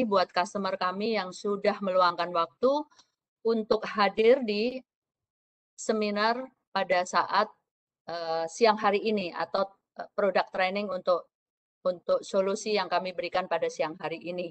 buat customer kami yang sudah meluangkan waktu untuk hadir di seminar pada saat siang hari ini atau product training untuk solusi yang kami berikan pada siang hari ini.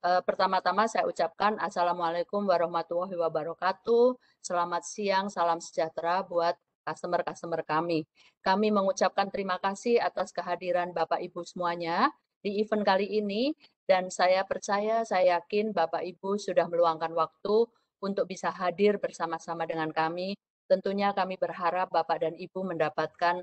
Pertama-tama saya ucapkan Assalamualaikum warahmatullahi wabarakatuh. Selamat siang, salam sejahtera buat customer-customer kami. Kami mengucapkan terima kasih atas kehadiran Bapak Ibu semuanya di event kali ini dan saya percaya, saya yakin Bapak Ibu sudah meluangkan waktu untuk bisa hadir bersama-sama dengan kami. Tentunya kami berharap Bapak dan Ibu mendapatkan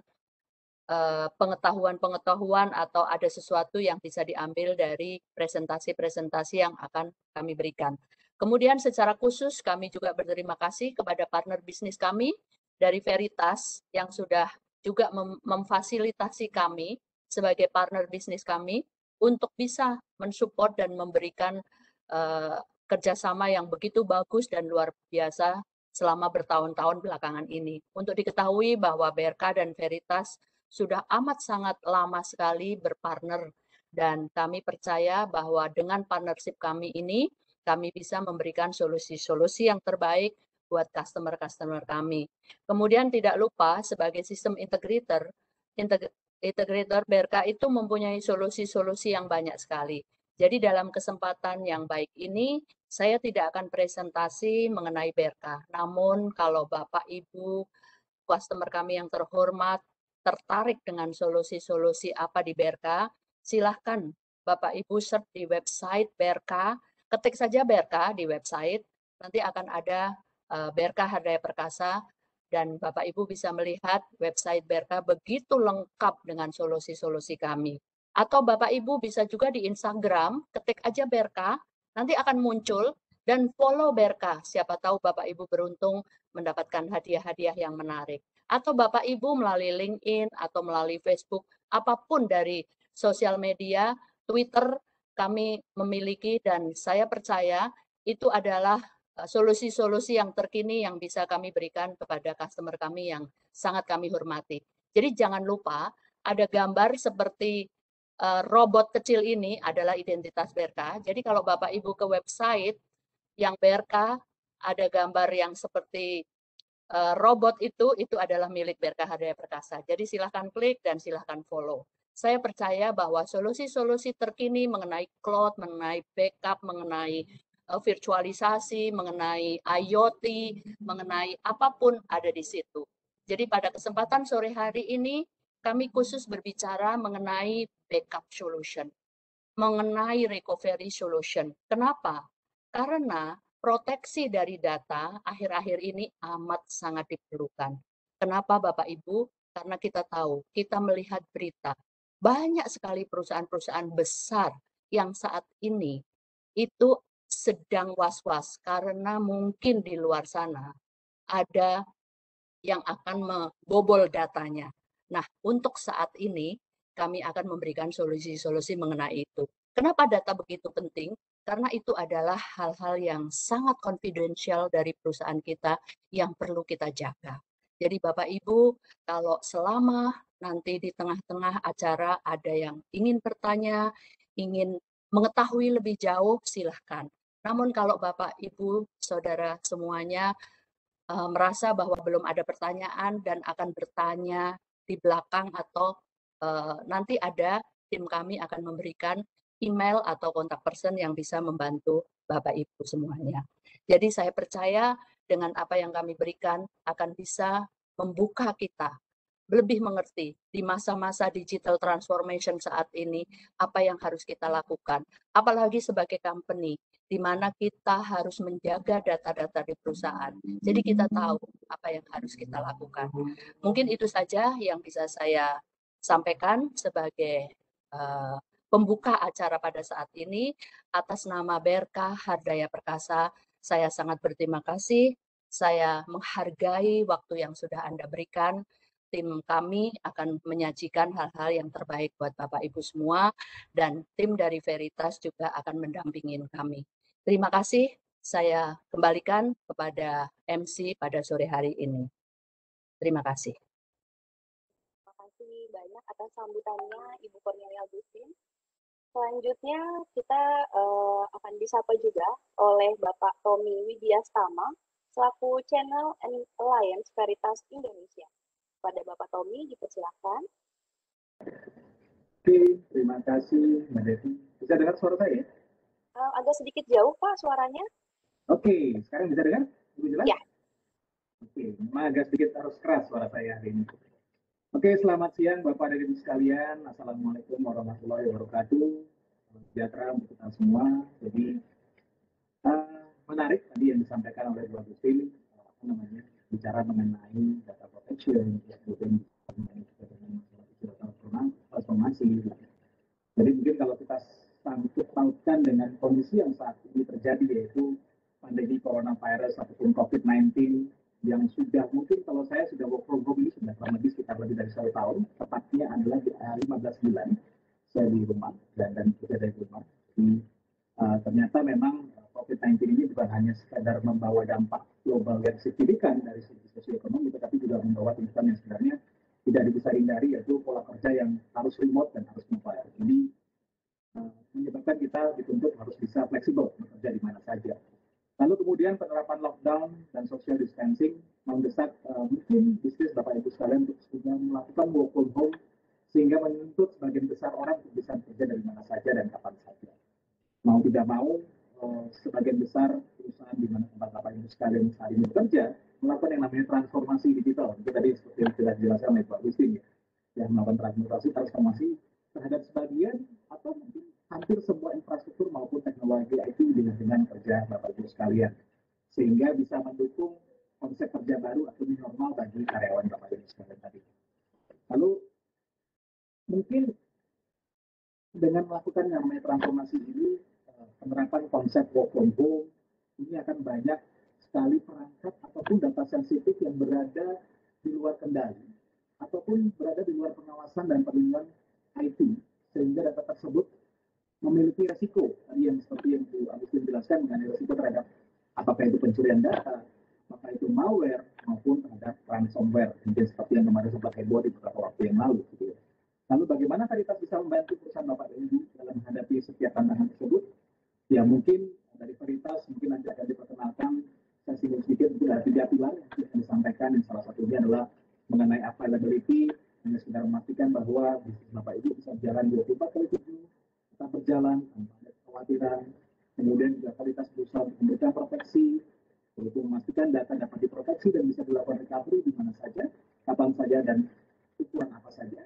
pengetahuan-pengetahuan atau ada sesuatu yang bisa diambil dari presentasi-presentasi yang akan kami berikan. Kemudian secara khusus kami juga berterima kasih kepada partner bisnis kami dari Veritas yang sudah juga memfasilitasi kami sebagai partner bisnis kami untuk bisa mensupport dan memberikan kerjasama yang begitu bagus dan luar biasa selama bertahun-tahun belakangan ini. Untuk diketahui bahwa BRK dan Veritas sudah amat sangat lama sekali berpartner dan kami percaya bahwa dengan partnership kami ini kami bisa memberikan solusi-solusi yang terbaik buat customer-customer kami. Kemudian tidak lupa sebagai sistem integrator BRK itu mempunyai solusi-solusi yang banyak sekali. Jadi dalam kesempatan yang baik ini saya tidak akan presentasi mengenai BRK. Namun kalau Bapak Ibu customer kami yang terhormat tertarik dengan solusi-solusi apa di BRK, silahkan Bapak Ibu search di website BRK, ketik saja BRK di website, nanti akan ada BRK Hardaya Perkasa, dan Bapak Ibu bisa melihat website BRK begitu lengkap dengan solusi-solusi kami. Atau Bapak Ibu bisa juga di Instagram, ketik aja BRK, nanti akan muncul, dan follow BRK. Siapa tahu Bapak Ibu beruntung mendapatkan hadiah-hadiah yang menarik. Atau Bapak Ibu melalui LinkedIn atau melalui Facebook, apapun dari sosial media, Twitter kami memiliki dan saya percaya itu adalah solusi-solusi yang terkini yang bisa kami berikan kepada customer kami yang sangat kami hormati. Jadi jangan lupa ada gambar seperti robot kecil ini adalah identitas BRK. Jadi kalau Bapak Ibu ke website yang BRK ada gambar yang seperti robot itu adalah milik BRK Hardaya Perkasa. Jadi silahkan klik dan silahkan follow. Saya percaya bahwa solusi-solusi terkini mengenai cloud, mengenai backup, mengenai virtualisasi, mengenai IoT, mengenai apapun ada di situ. Jadi pada kesempatan sore hari ini kami khusus berbicara mengenai backup solution, mengenai recovery solution. Kenapa? Karena proteksi dari data akhir-akhir ini amat sangat diperlukan. Kenapa Bapak Ibu? Karena kita tahu, kita melihat berita, banyak sekali perusahaan-perusahaan besar yang saat ini itu sedang was-was karena mungkin di luar sana ada yang akan membobol datanya. Nah, untuk saat ini kami akan memberikan solusi-solusi mengenai itu. Kenapa data begitu penting? Karena itu adalah hal-hal yang sangat confidential dari perusahaan kita yang perlu kita jaga. Jadi Bapak Ibu, kalau selama nanti di tengah-tengah acara ada yang ingin bertanya, ingin mengetahui lebih jauh, silahkan. Namun kalau Bapak Ibu, Saudara semuanya merasa bahwa belum ada pertanyaan dan akan bertanya di belakang atau nanti ada tim kami akan memberikan email atau kontak person yang bisa membantu Bapak Ibu semuanya. Jadi saya percaya dengan apa yang kami berikan akan bisa membuka kita lebih mengerti di masa-masa digital transformation saat ini apa yang harus kita lakukan. Apalagi sebagai company di mana kita harus menjaga data-data di perusahaan. Jadi kita tahu apa yang harus kita lakukan. Mungkin itu saja yang bisa saya sampaikan sebagai pembuka acara pada saat ini. Atas nama BRK Hardaya Perkasa, saya sangat berterima kasih. Saya menghargai waktu yang sudah Anda berikan. Tim kami akan menyajikan hal-hal yang terbaik buat Bapak Ibu semua dan tim dari Veritas juga akan mendampingin kami. Terima kasih, saya kembalikan kepada MC pada sore hari ini. Terima kasih. Terima kasih banyak atas sambutannya Ibu Cornelia Agustin. Selanjutnya kita akan disapa juga oleh Bapak Tommy Widyastama selaku Channel and Alliance Veritas Indonesia. Pada Bapak Tommy dipersilakan. Oke, terima kasih Mbak Devi. Bisa dengar suara saya? Agak sedikit jauh Pak suaranya. Oke, sekarang bisa dengar? Lebih jelas? Ya. Oke, memang agak sedikit harus keras suara saya hari ini. Oke, selamat siang Bapak dan Ibu sekalian. Assalamualaikum warahmatullahi wabarakatuh. Salam sejahtera untuk kita semua. Jadi menarik tadi yang disampaikan oleh Dua Agustin, bicara mengenai data protection, kemudian juga dengan masalah digital transformasi. Jadi mungkin kalau kita sangkut pautkan dengan kondisi yang saat ini terjadi, yaitu pandemi coronavirus ataupun COVID-19 yang sudah mungkin kalau saya sudah work from home ini sudah kurang lebih sekitar lebih dari 1 tahun, tepatnya adalah 15 bulan saya di rumah dan bekerja dari rumah. Jadi, ternyata memang COVID-19 ini bukan hanya sekadar membawa dampak global yang signifikan dari segi sosioekonomi, tetapi juga membawa tuntutan yang sebenarnya tidak bisa hindari, yaitu pola kerja yang harus remote dan harus mobile. Jadi menyebabkan kita dituntut harus bisa fleksibel bekerja di mana saja. Lalu kemudian penerapan lockdown dan social distancing mendesak mungkin bisnis Bapak Ibu sekalian untuk melakukan work from home sehingga menuntut sebagian besar orang untuk bisa bekerja dari mana saja dan kapan saja. Mau tidak mau, sebagian besar perusahaan di mana tempat Bapak Ibu sekalian saat ini bekerja melakukan yang namanya transformasi digital. Itu tadi seperti yang sudah dijelaskan oleh Pak Agustin ya, yang melakukan transformasi terhadap sebagian atau mungkin hampir semua infrastruktur maupun teknologi IT dengan kerja Bapak Ibu sekalian, sehingga bisa mendukung konsep kerja baru atau new normal bagi karyawan Bapak Ibu sekalian tadi. Lalu mungkin dengan melakukan yang namanya transformasi ini, penerapan konsep work from home ini akan banyak sekali perangkat ataupun data sensitif yang berada di luar kendali ataupun berada di luar pengawasan dan perlindungan IT, sehingga data tersebut memiliki resiko tadi yang seperti yang Bu Agustin jelaskan mengenai resiko terhadap apakah itu pencurian data, apakah itu malware maupun terhadap ransomware, mungkin seperti yang kemarin sempat heboh di beberapa waktu yang lalu. Gitu ya. Lalu bagaimana Veritas bisa membantu perusahaan Bapak dan Ibu dalam menghadapi setiap tantangan tersebut? Ya mungkin dari Veritas mungkin nanti akan diperkenalkan, saya singgung sedikit itu ada 3 pilar yang akan disampaikan, yang salah satunya adalah mengenai availability, hanya sekedar memastikan bahwa bisnis Bapak Ibu bisa berjalan 24/7, tetap berjalan tanpa ada kekhawatiran. Kemudian juga Veritas berusaha untuk memberikan proteksi, yaitu memastikan data dapat diproteksi dan bisa dilakukan recovery di mana saja, kapan saja, dan ukuran apa saja.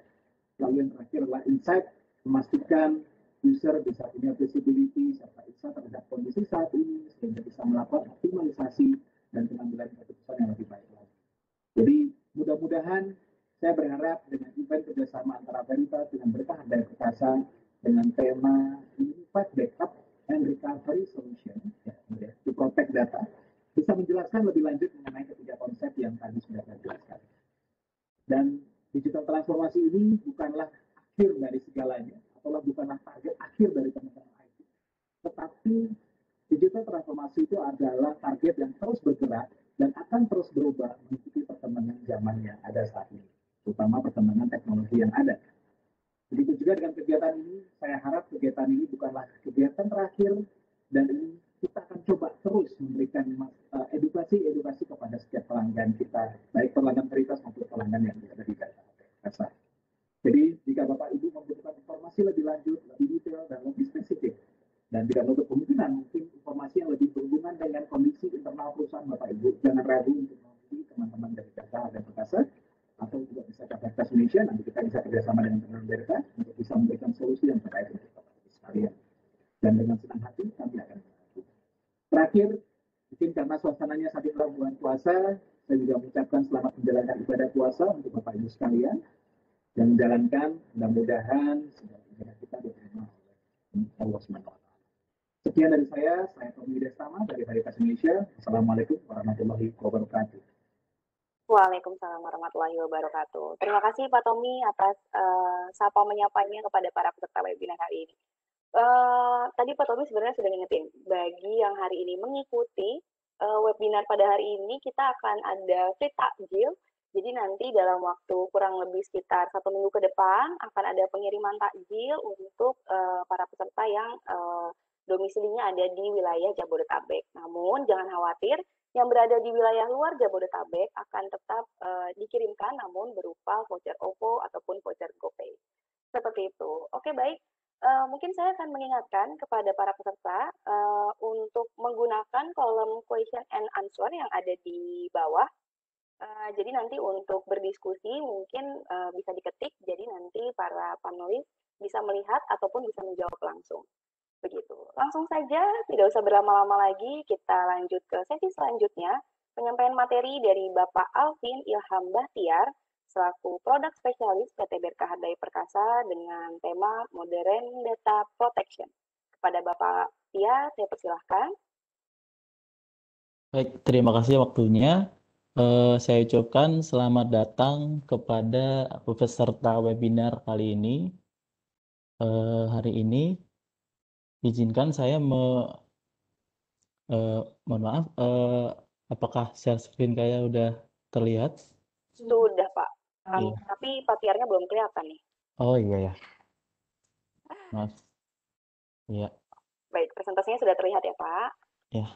Lalu yang terakhir adalah insight, memastikan user bisa punya visibility serta insight terhadap kondisi saat ini sehingga bisa melakukan optimalisasi dan pengambilan keputusan yang lebih baik lagi. Jadi mudah-mudahan saya berharap dengan event kerjasama antara Veritas dengan Berkah dan Perkasa dengan tema Unified Backup and Recovery Solution ya, to protect data bisa menjelaskan lebih lanjut mengenai ketiga konsep yang tadi sudah saya jelaskan. Dan digital transformasi ini bukanlah akhir dari segalanya, atau bukanlah target akhir dari teman-teman IT. Tetapi digital transformasi itu adalah target yang terus bergerak dan akan terus berubah mengikuti perkembangan zaman yang ada saat ini, terutama perkembangan teknologi yang ada. Begitu juga dengan kegiatan ini, saya harap kegiatan ini bukanlah kegiatan terakhir dan ini kita akan coba terus memberikan edukasi kepada setiap pelanggan kita, baik pelanggan Veritas maupun pelanggan yang ada di data. Jadi jika Bapak Ibu membutuhkan informasi lebih lanjut, lebih detail dan lebih spesifik, dan tidak menutup kemungkinan mungkin informasi yang lebih berhubungan dengan kondisi internal perusahaan Bapak Ibu, jangan ragu untuk menghubungi teman-teman dari Data dan Perkasa, atau juga bisa ke Veritas Indonesia, nanti kita bisa kerjasama dengan teman-teman Veritas untuk bisa memberikan solusi yang terkait untuk Bapak Ibu sekalian. Dan dengan senang hati kami akan membantu. Terakhir, mungkin karena suasananya saat ini bulan puasa, saya juga mengucapkan selamat menjalankan ibadah puasa untuk Bapak Ibu sekalian yang menjalankan, mudah-mudahan ibadah kita diterima oleh Allah SWT. Sekian dari saya Tommy Widyastama dari Veritas Indonesia. Assalamualaikum warahmatullahi wabarakatuh. Waalaikumsalam warahmatullahi wabarakatuh. Terima kasih Pak Tommy atas sapa menyapanya kepada para peserta webinar hari ini. Tadi Pak Tommy sebenarnya sudah ngingetin, bagi yang hari ini mengikuti webinar pada hari ini, kita akan ada free takjil. Jadi nanti dalam waktu kurang lebih sekitar 1 minggu ke depan akan ada pengiriman takjil untuk para peserta yang domisilinya ada di wilayah Jabodetabek. Namun jangan khawatir, yang berada di wilayah luar Jabodetabek akan tetap dikirimkan namun berupa voucher OVO ataupun voucher GoPay. Seperti itu. Oke, baik. Mungkin saya akan mengingatkan kepada para peserta untuk menggunakan kolom question and answer yang ada di bawah. Jadi nanti untuk berdiskusi mungkin bisa diketik, jadi nanti para panelis bisa melihat ataupun bisa menjawab langsung. Begitu. Langsung saja, tidak usah berlama-lama lagi, kita lanjut ke sesi selanjutnya, penyampaian materi dari Bapak Alvin Ilham Bahtiar, selaku Produk Spesialis PT Berkah Daya Perkasa dengan tema Modern Data Protection. Kepada Bapak Tia, saya persilahkan. Baik, terima kasih waktunya. Saya ucapkan selamat datang kepada peserta webinar kali ini. Hari ini, izinkan saya mohon maaf, apakah share screen saya udah terlihat? Sudah, Pak. Iya. Tapi Pak Tiarnya belum kelihatan nih. Oh iya ya, maaf. Iya. Baik, presentasinya sudah terlihat ya, Pak. Ya.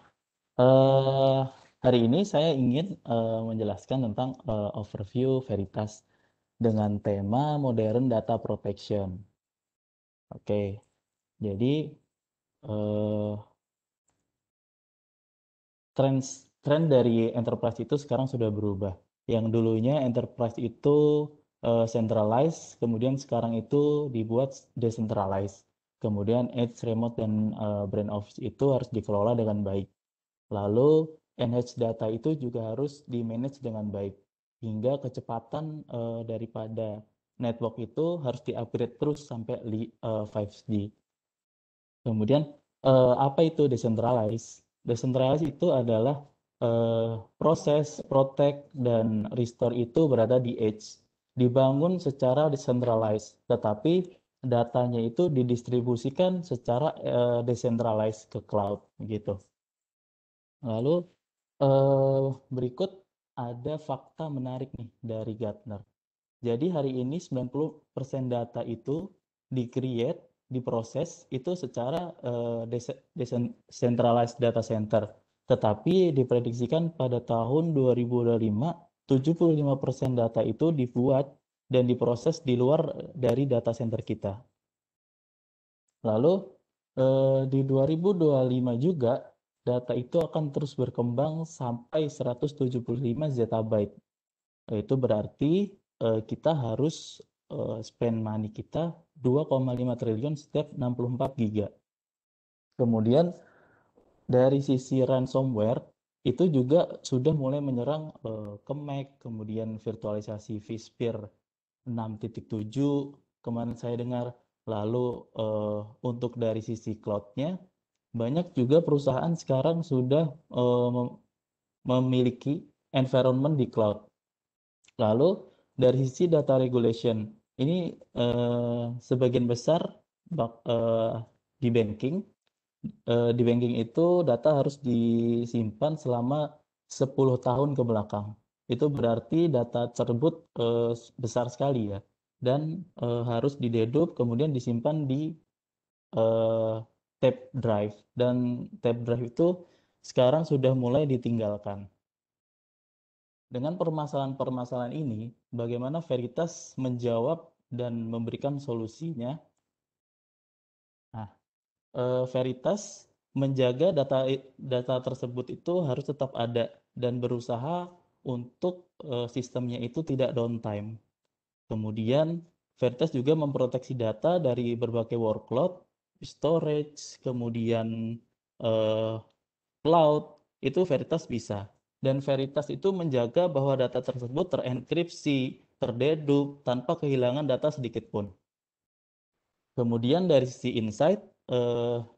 Hari ini saya ingin menjelaskan tentang overview Veritas dengan tema Modern Data Protection. Oke, jadi tren dari enterprise itu sekarang sudah berubah. Yang dulunya enterprise itu centralized, kemudian sekarang itu dibuat decentralized. Kemudian edge, remote, dan brand office itu harus dikelola dengan baik. Lalu NH data itu juga harus di-manage dengan baik, hingga kecepatan daripada network itu harus di-upgrade terus sampai 5G. Kemudian apa itu decentralized? Decentralized itu adalah proses, protect, dan restore itu berada di edge. Dibangun secara decentralized, tetapi datanya itu didistribusikan secara decentralized ke cloud, gitu. Lalu berikut ada fakta menarik nih dari Gartner. Jadi hari ini 90% data itu di-create, diproses itu secara decentralized data center. Tetapi diprediksikan pada tahun 2025, 75% data itu dibuat dan diproses di luar dari data center kita. Lalu di 2025 juga data itu akan terus berkembang sampai 175 zettabyte. Itu berarti kita harus spend money kita 2,5 triliun setiap 64 giga. Kemudian dari sisi ransomware itu juga sudah mulai menyerang ke Mac, kemudian virtualisasi vSphere 6.7 kemarin saya dengar. Lalu untuk dari sisi cloud-nya, banyak juga perusahaan sekarang sudah memiliki environment di cloud. Lalu dari sisi data regulation, ini sebagian besar di banking. Di banking itu data harus disimpan selama 10 tahun ke belakang. Itu berarti data tersebut besar sekali ya. Dan harus didedup kemudian disimpan di tape drive. Dan tape drive itu sekarang sudah mulai ditinggalkan. Dengan permasalahan-permasalahan ini, bagaimana Veritas menjawab dan memberikan solusinya? Nah, Veritas menjaga data tersebut itu harus tetap ada dan berusaha untuk sistemnya itu tidak downtime. Kemudian Veritas juga memproteksi data dari berbagai workload, storage, kemudian cloud, itu Veritas bisa. Dan Veritas itu menjaga bahwa data tersebut terenkripsi, terdedup, tanpa kehilangan data sedikit pun. Kemudian dari sisi insight,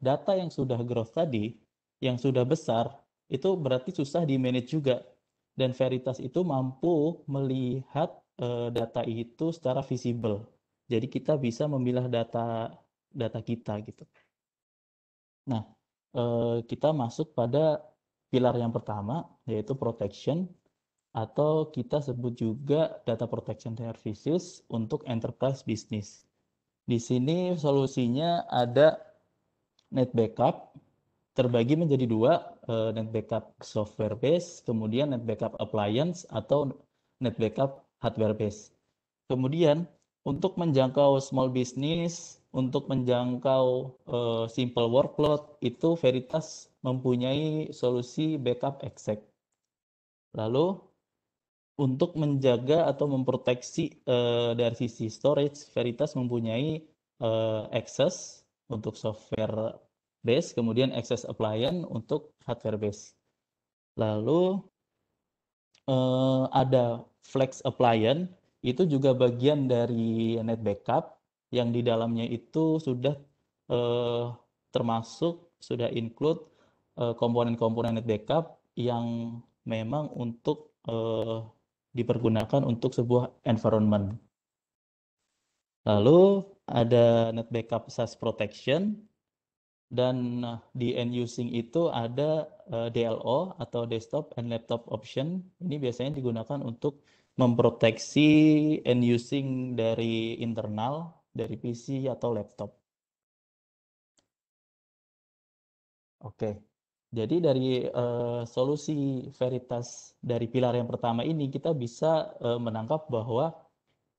data yang sudah growth tadi, yang sudah besar, itu berarti susah di-manage juga. Dan Veritas itu mampu melihat data itu secara visible. Jadi kita bisa memilah data kita gitu. Nah, kita masuk pada pilar yang pertama, yaitu protection, atau kita sebut juga data protection services untuk enterprise business. Di sini solusinya ada net backup terbagi menjadi dua, net backup software base, kemudian net backup appliance atau net backup hardware base. Kemudian untuk menjangkau small business, untuk menjangkau simple workload, itu Veritas mempunyai solusi backup exec. Lalu untuk menjaga atau memproteksi dari sisi storage, Veritas mempunyai access untuk software base, kemudian access appliance untuk hardware base. Lalu ada flex appliance, itu juga bagian dari net backup yang di dalamnya itu sudah termasuk, sudah include komponen-komponen net backup yang memang untuk dipergunakan untuk sebuah environment. Lalu ada net backup SaaS protection, dan di end using itu ada DLO atau desktop and laptop option. Ini biasanya digunakan untuk memproteksi end using dari internal, dari PC atau laptop. Oke, jadi dari solusi Veritas dari pilar yang pertama ini kita bisa menangkap bahwa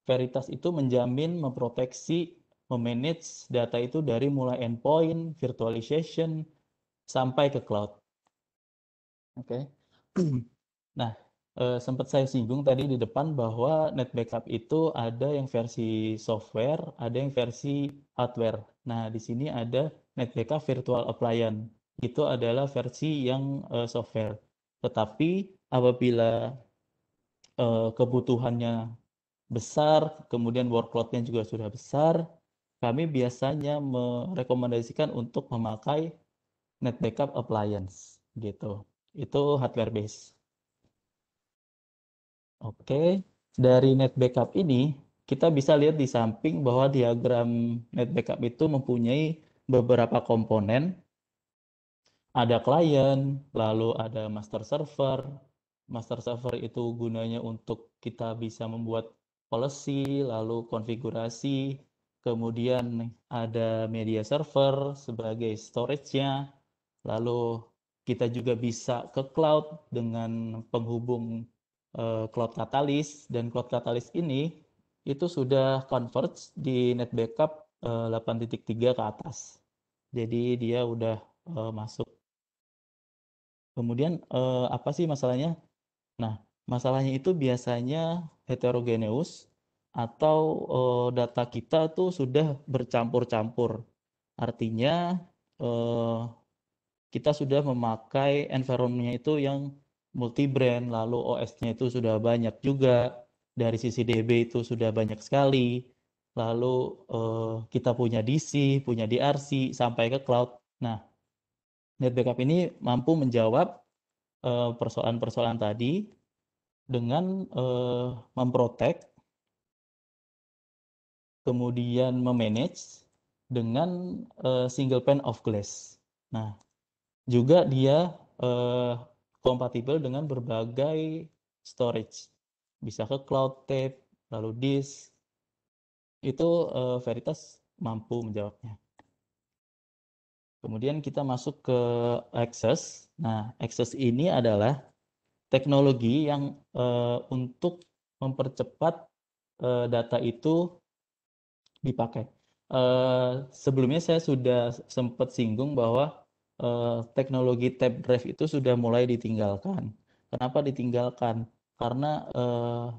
Veritas itu menjamin, memproteksi, memanage data itu dari mulai endpoint, virtualization, sampai ke cloud. Oke. Nah, sempat saya singgung tadi di depan bahwa net backup itu ada yang versi software, ada yang versi hardware. Nah, di sini ada net backup virtual appliance. Itu adalah versi yang software. Tetapi apabila kebutuhannya besar, kemudian workload-nya juga sudah besar, kami biasanya merekomendasikan untuk memakai net backup appliance gitu. Itu hardware base. Oke, dari net backup ini kita bisa lihat di samping bahwa diagram net backup itu mempunyai beberapa komponen. Ada klien, lalu ada master server. Master server itu gunanya untuk kita bisa membuat policy, lalu konfigurasi. Kemudian ada media server sebagai storage-nya. Lalu kita juga bisa ke cloud dengan penghubung Cloud Catalyst, dan Cloud Catalyst ini itu sudah converge di net backup 8.3 ke atas. Jadi dia udah masuk. Kemudian apa sih masalahnya? Nah, masalahnya itu biasanya heterogeneous atau data kita tuh sudah bercampur-campur. Artinya kita sudah memakai environment-nya itu yang multi-brand, lalu OS-nya itu sudah banyak juga, dari sisi DB itu sudah banyak sekali, lalu kita punya DC, punya DRC, sampai ke cloud. Nah, net backup ini mampu menjawab persoalan-persoalan tadi dengan memprotect, kemudian memanage dengan single pane of glass. Nah, juga dia kompatibel dengan berbagai storage, bisa ke cloud, tape, lalu disk. Itu Veritas mampu menjawabnya. Kemudian kita masuk ke Access. Nah, Access ini adalah teknologi yang untuk mempercepat data itu dipakai. Sebelumnya saya sudah sempat singgung bahwa teknologi tape drive itu sudah mulai ditinggalkan. Kenapa ditinggalkan? Karena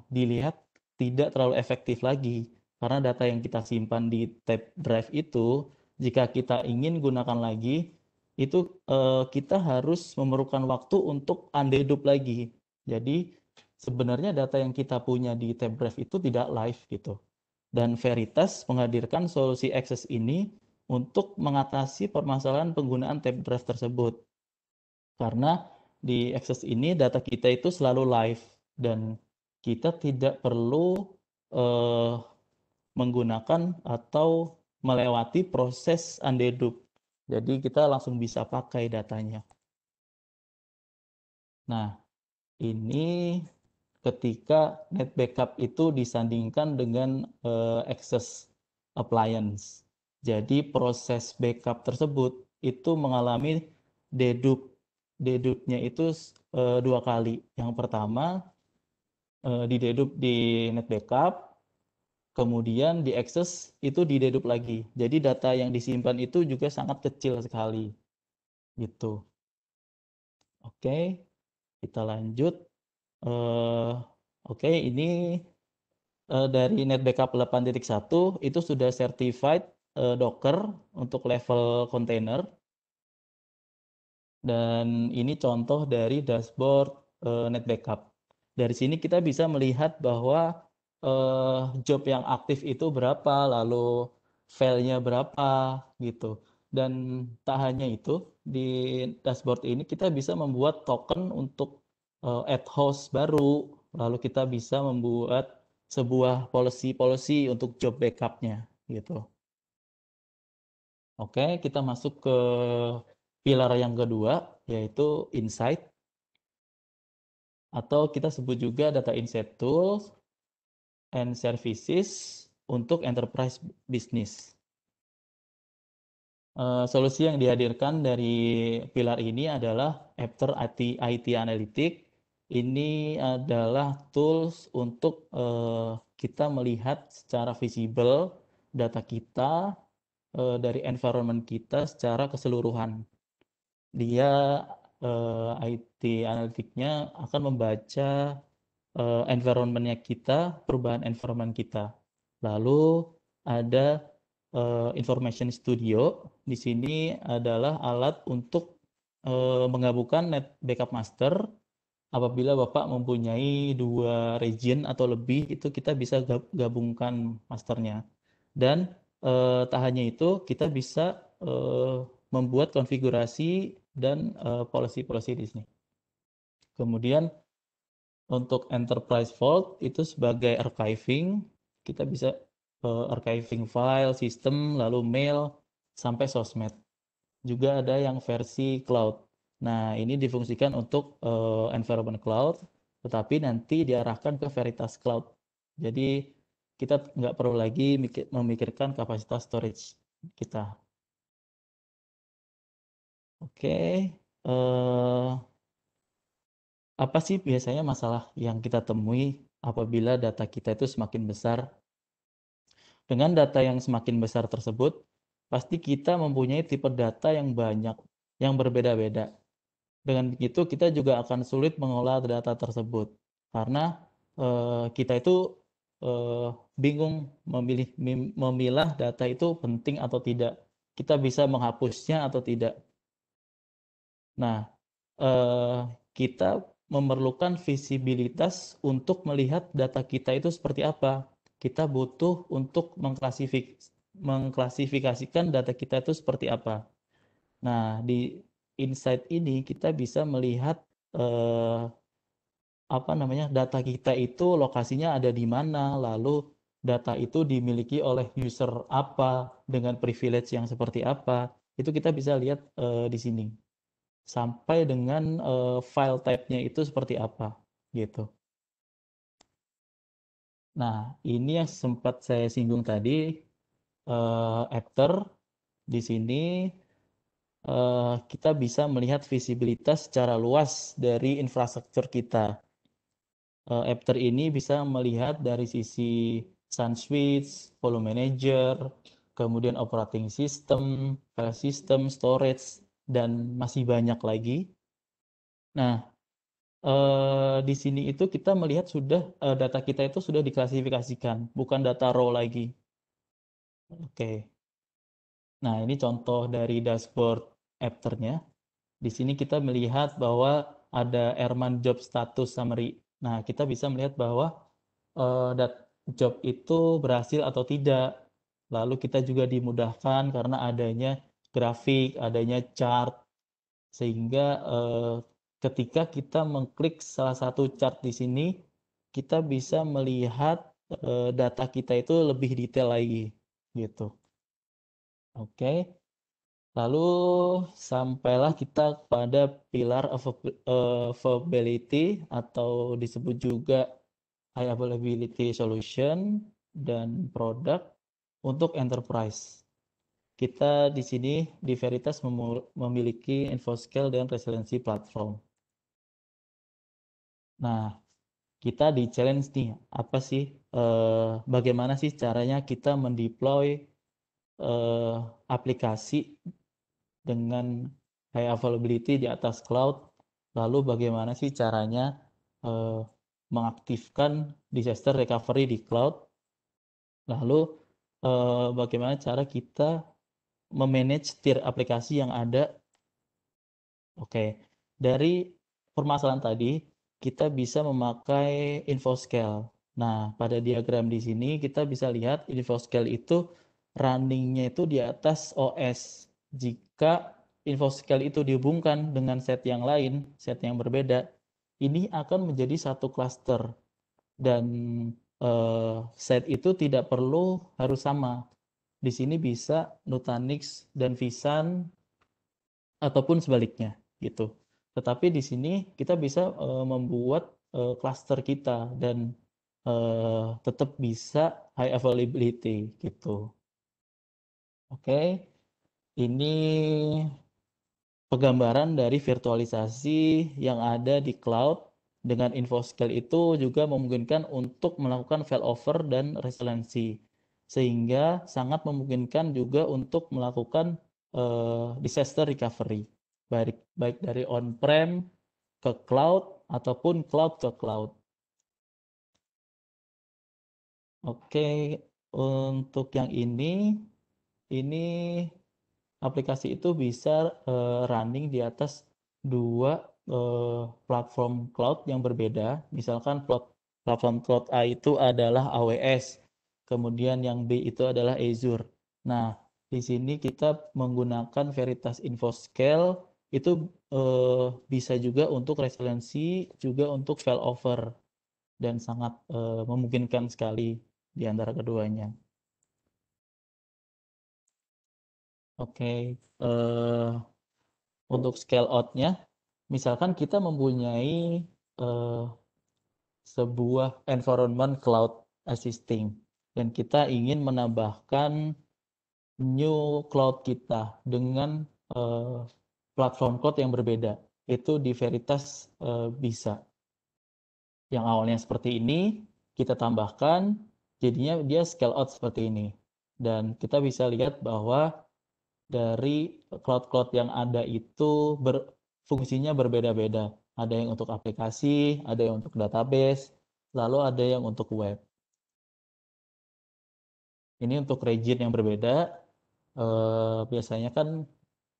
dilihat tidak terlalu efektif lagi. Karena data yang kita simpan di tape drive itu, jika kita ingin gunakan lagi, itu kita harus memerlukan waktu untuk undedup lagi. Jadi sebenarnya data yang kita punya di tape drive itu tidak live gitu. Dan Veritas menghadirkan solusi Access ini untuk mengatasi permasalahan penggunaan tape drive tersebut. Karena di Access ini data kita itu selalu live dan kita tidak perlu menggunakan atau melewati proses undedup. Jadi kita langsung bisa pakai datanya. Nah, ini ketika net backup itu disandingkan dengan Access appliance. Jadi proses backup tersebut itu mengalami dedup. Dedupnya itu 2 kali. Yang pertama didedup di net backup, kemudian diakses itu didedup lagi. Jadi data yang disimpan itu juga sangat kecil sekali. Gitu. Oke, kita lanjut. Oke, ini dari net backup 8.1 itu sudah certified Docker untuk level container. Dan ini contoh dari dashboard net backup. Dari sini kita bisa melihat bahwa job yang aktif itu berapa, lalu filenya berapa gitu. Dan tak hanya itu, di dashboard ini kita bisa membuat token untuk add host baru, lalu kita bisa membuat sebuah policy untuk job backupnya gitu. Oke, kita masuk ke pilar yang kedua, yaitu insight, atau kita sebut juga data insight tools and services untuk enterprise business. Solusi yang dihadirkan dari pilar ini adalah After IT Analytics. Ini adalah tools untuk kita melihat secara visible data kita dari environment kita secara keseluruhan. Dia IT Analytics-nya akan membaca environment-nya kita, perubahan environment kita. Lalu ada Information Studio. Di sini adalah alat untuk menggabungkan net backup master. Apabila Bapak mempunyai 2 region atau lebih, itu kita bisa gabungkan masternya. Dan tak hanya itu, kita bisa membuat konfigurasi dan policy di sini. Kemudian untuk Enterprise Vault itu sebagai archiving, kita bisa archiving file, sistem, lalu mail, sampai sosmed. Juga ada yang versi cloud. Nah, ini difungsikan untuk environment cloud, tetapi nanti diarahkan ke Veritas Cloud. Jadi kita nggak perlu lagi memikirkan kapasitas storage kita. Oke, apa sih biasanya masalah yang kita temui apabila data kita itu semakin besar? Dengan data yang semakin besar tersebut, pasti kita mempunyai tipe data yang banyak, yang berbeda-beda. Dengan begitu kita juga akan sulit mengolah data tersebut karena kita itu bingung memilah data itu penting atau tidak. Kita bisa menghapusnya atau tidak. Nah, kita memerlukan visibilitas untuk melihat data kita itu seperti apa. Kita butuh untuk mengklasifikasikan data kita itu seperti apa. Nah, di insight ini kita bisa melihat data kita itu lokasinya ada di mana, lalu data itu dimiliki oleh user apa, dengan privilege yang seperti apa. Itu kita bisa lihat di sini. Sampai dengan file type-nya itu seperti apa gitu. Nah, ini yang sempat saya singgung tadi, after di sini kita bisa melihat visibilitas secara luas dari infrastruktur kita. After ini bisa melihat dari sisi SunSwitch, volume manager, kemudian operating system, file system, storage, dan masih banyak lagi. Nah, di sini itu kita melihat sudah data kita itu sudah diklasifikasikan, bukan data raw lagi. Oke. Nah, ini contoh dari dashboard after-nya. Di sini kita melihat bahwa ada Airman Job Status Summary. Nah, kita bisa melihat bahwa job itu berhasil atau tidak. Lalu kita juga dimudahkan karena adanya grafik, adanya chart, sehingga ketika kita mengklik salah satu chart di sini, kita bisa melihat data kita itu lebih detail lagi, gitu. Oke. Lalu sampailah kita pada pilar availability atau disebut juga high availability solution dan product untuk enterprise. kita di sini di Veritas memiliki InfoScale dan resiliency platform. Nah, kita di challenge nih, apa sih, bagaimana sih caranya kita mendeploy aplikasi dengan high availability di atas cloud, lalu bagaimana sih caranya mengaktifkan disaster recovery di cloud, lalu bagaimana cara kita memanage tier aplikasi yang ada. Oke, dari permasalahan tadi kita bisa memakai InfoScale. Nah, pada diagram di sini kita bisa lihat InfoScale itu running-nya itu di atas OS. Jika InfoScale itu dihubungkan dengan set yang lain, set yang berbeda, ini akan menjadi satu cluster dan set itu tidak perlu harus sama. Di sini bisa Nutanix dan Visan ataupun sebaliknya gitu. Tetapi di sini kita bisa membuat cluster kita dan tetap bisa high availability gitu. Oke, ini penggambaran dari virtualisasi yang ada di cloud. Dengan InfoScale itu juga memungkinkan untuk melakukan failover dan resiliency, sehingga sangat memungkinkan juga untuk melakukan disaster recovery, baik dari on-prem ke cloud ataupun cloud ke cloud. Oke, untuk yang ini aplikasi itu bisa running di atas dua platform cloud yang berbeda. Misalkan platform cloud A itu adalah AWS, kemudian yang B itu adalah Azure. Nah, di sini kita menggunakan Veritas InfoScale itu bisa juga untuk resiliency, juga untuk failover, dan sangat memungkinkan sekali di antara keduanya. Oke, untuk scale out-nya, misalkan kita mempunyai sebuah environment cloud existing dan kita ingin menambahkan new cloud kita dengan platform cloud yang berbeda, itu di Veritas bisa. Yang awalnya seperti ini, kita tambahkan, jadinya dia scale out seperti ini. Dan kita bisa lihat bahwa dari cloud-cloud yang ada itu fungsinya berbeda-beda. Ada yang untuk aplikasi, ada yang untuk database, lalu ada yang untuk web. Ini untuk region yang berbeda. Biasanya kan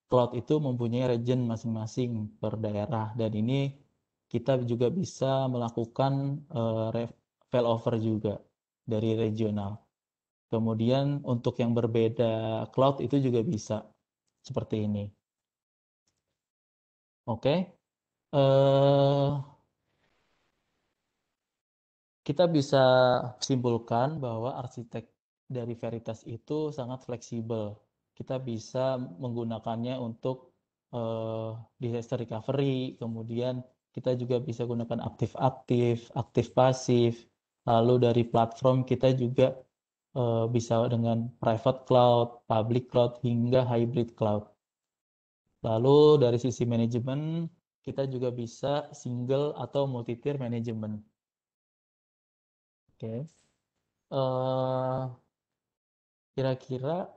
cloud itu mempunyai region masing-masing per daerah, dan ini kita juga bisa melakukan failover juga dari regional. Kemudian untuk yang berbeda cloud itu juga bisa seperti ini. Oke, kita bisa simpulkan bahwa arsitek dari Veritas itu sangat fleksibel. Kita bisa menggunakannya untuk disaster recovery, kemudian kita juga bisa gunakan aktif-aktif, aktif-pasif, lalu dari platform kita juga bisa dengan private cloud, public cloud, hingga hybrid cloud. Lalu dari sisi manajemen, kita juga bisa single atau multi-tier manajemen. Oke. Kira-kira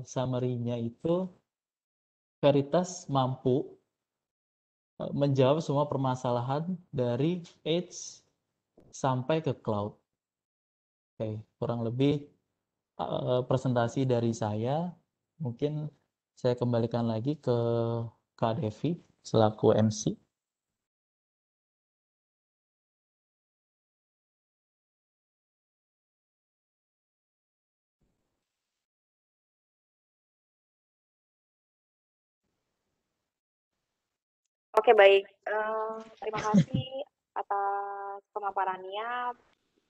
summary-nya itu Veritas mampu menjawab semua permasalahan dari edge sampai ke cloud. Oke, kurang lebih presentasi dari saya. Mungkin saya kembalikan lagi ke Kak Devi selaku MC. Oke, baik. Terima kasih atas pemaparannya,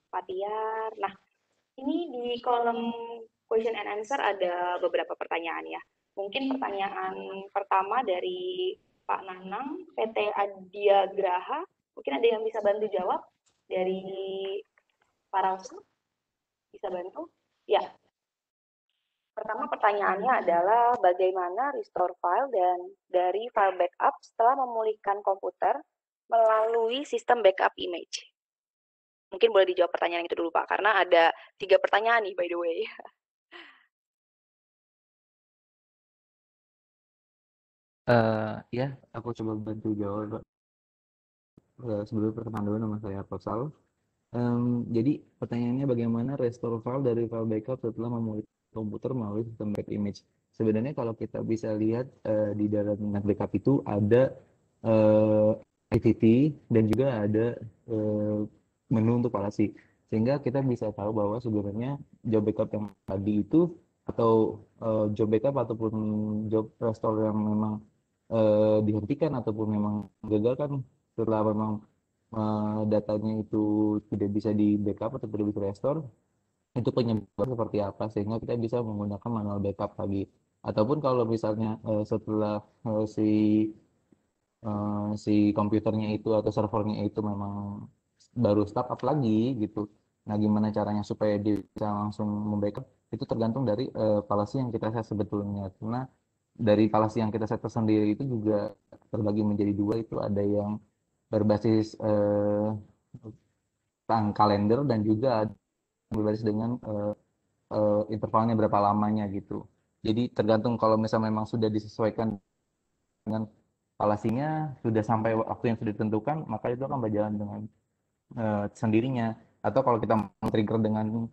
Pak Tiar. Nah, ini di kolom question and answer ada beberapa pertanyaan ya. Mungkin pertanyaan pertama dari Pak Nanang, PT Adia Graha. Mungkin ada yang bisa bantu jawab dari Pak Rasul? Bisa bantu? Ya. Pertama pertanyaannya adalah bagaimana restore file dan dari file backup setelah memulihkan komputer melalui sistem backup image. Mungkin boleh dijawab pertanyaan itu dulu Pak, karena ada 3 pertanyaan nih by the way. Ya, aku coba bantu jawab, Pak. Sebelum perkenalan dulu, nama saya Faisal. Jadi pertanyaannya bagaimana restore file dari file backup setelah memulih komputer melalui sistem backup image. Sebenarnya kalau kita bisa lihat di dalam backup itu ada activity dan juga ada menu untuk policy. Sehingga kita bisa tahu bahwa sebenarnya job backup yang tadi itu atau job backup ataupun job restore yang memang dihentikan ataupun memang gagal kan setelah memang datanya itu tidak bisa di backup atau tidak bisa restore, itu penyebab seperti apa sehingga kita bisa menggunakan manual backup lagi. Ataupun kalau misalnya setelah si komputernya itu atau servernya itu memang baru startup lagi gitu. Nah, gimana caranya supaya dia bisa langsung membackup itu tergantung dari policy yang kita set sebetulnya. Karena dari policy yang kita set sendiri itu juga terbagi menjadi dua, itu ada yang berbasis kalender dan juga berbasis dengan intervalnya berapa lamanya gitu. Jadi tergantung kalau misalnya memang sudah disesuaikan dengan palasinya, sudah sampai waktu yang sudah ditentukan, maka itu akan berjalan dengan sendirinya. Atau kalau kita trigger dengan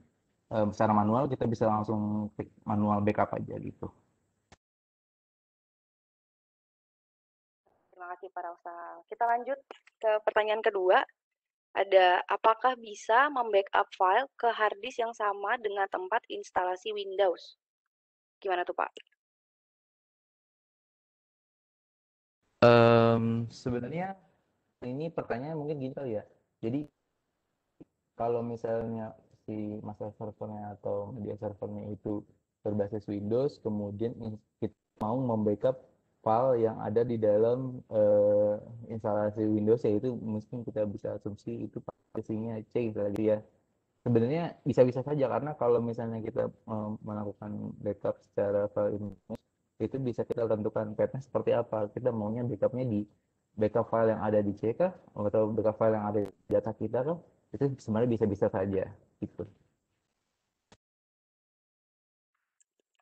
secara manual, kita bisa langsung klik manual backup aja gitu. Terima kasih Pak Rausal. Kita lanjut ke pertanyaan kedua. Ada, apakah bisa membackup file ke hard disk yang sama dengan tempat instalasi Windows? Gimana tuh Pak? Sebenarnya ini pertanyaan mungkin gini kali ya. Jadi kalau misalnya si master servernya atau media servernya itu berbasis Windows, kemudian kita mau membackup file yang ada di dalam instalasi Windows, yaitu mungkin kita bisa asumsi itu partisinya C lagi ya. Sebenarnya bisa-bisa saja, karena kalau misalnya kita melakukan backup secara file image, itu bisa kita tentukan path-nya seperti apa. Kita maunya backupnya di backup file yang ada di C kah, atau backup file yang ada di data kita kah, itu sebenarnya bisa-bisa saja gitu.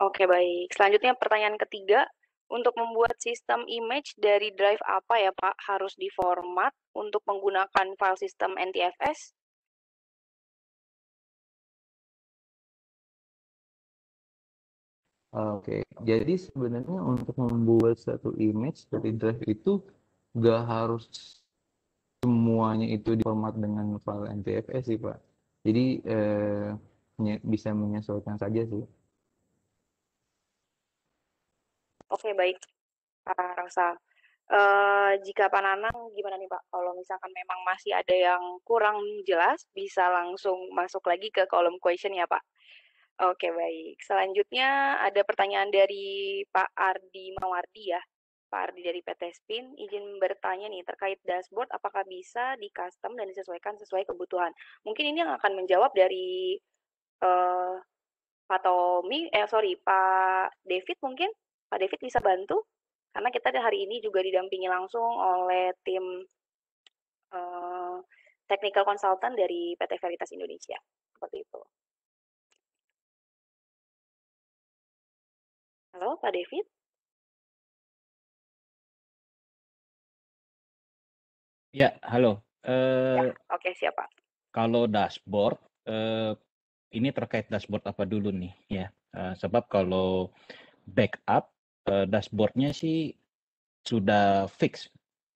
Oke, baik. Selanjutnya pertanyaan ketiga, untuk membuat sistem image dari drive apa ya Pak harus diformat untuk menggunakan file sistem NTFS? Oke, jadi sebenarnya untuk membuat satu image dari drive itu nggak harus semuanya itu diformat dengan file NTFS sih Pak. Jadi bisa menyesuaikan saja sih. Oke, baik Pak Rausal. Jika Pak Nanang gimana nih Pak? Kalau misalkan memang masih ada yang kurang jelas, bisa langsung masuk lagi ke kolom question ya Pak. Oke, baik. Selanjutnya ada pertanyaan dari Pak Ardi Mawardi ya. Pak Ardi dari PT Spin, izin bertanya nih terkait dashboard apakah bisa di custom dan disesuaikan sesuai kebutuhan. Mungkin ini yang akan menjawab dari Pak Tommy, Pak David mungkin. Pak David bisa bantu? Karena kita hari ini juga didampingi langsung oleh tim technical consultant dari PT Veritas Indonesia. Seperti itu. Halo, Pak David? Ya, halo. Ya, oke, siap Pak. Kalau dashboard, ini terkait dashboard apa dulu nih ya? Sebab kalau backup, dashboardnya sih sudah fix.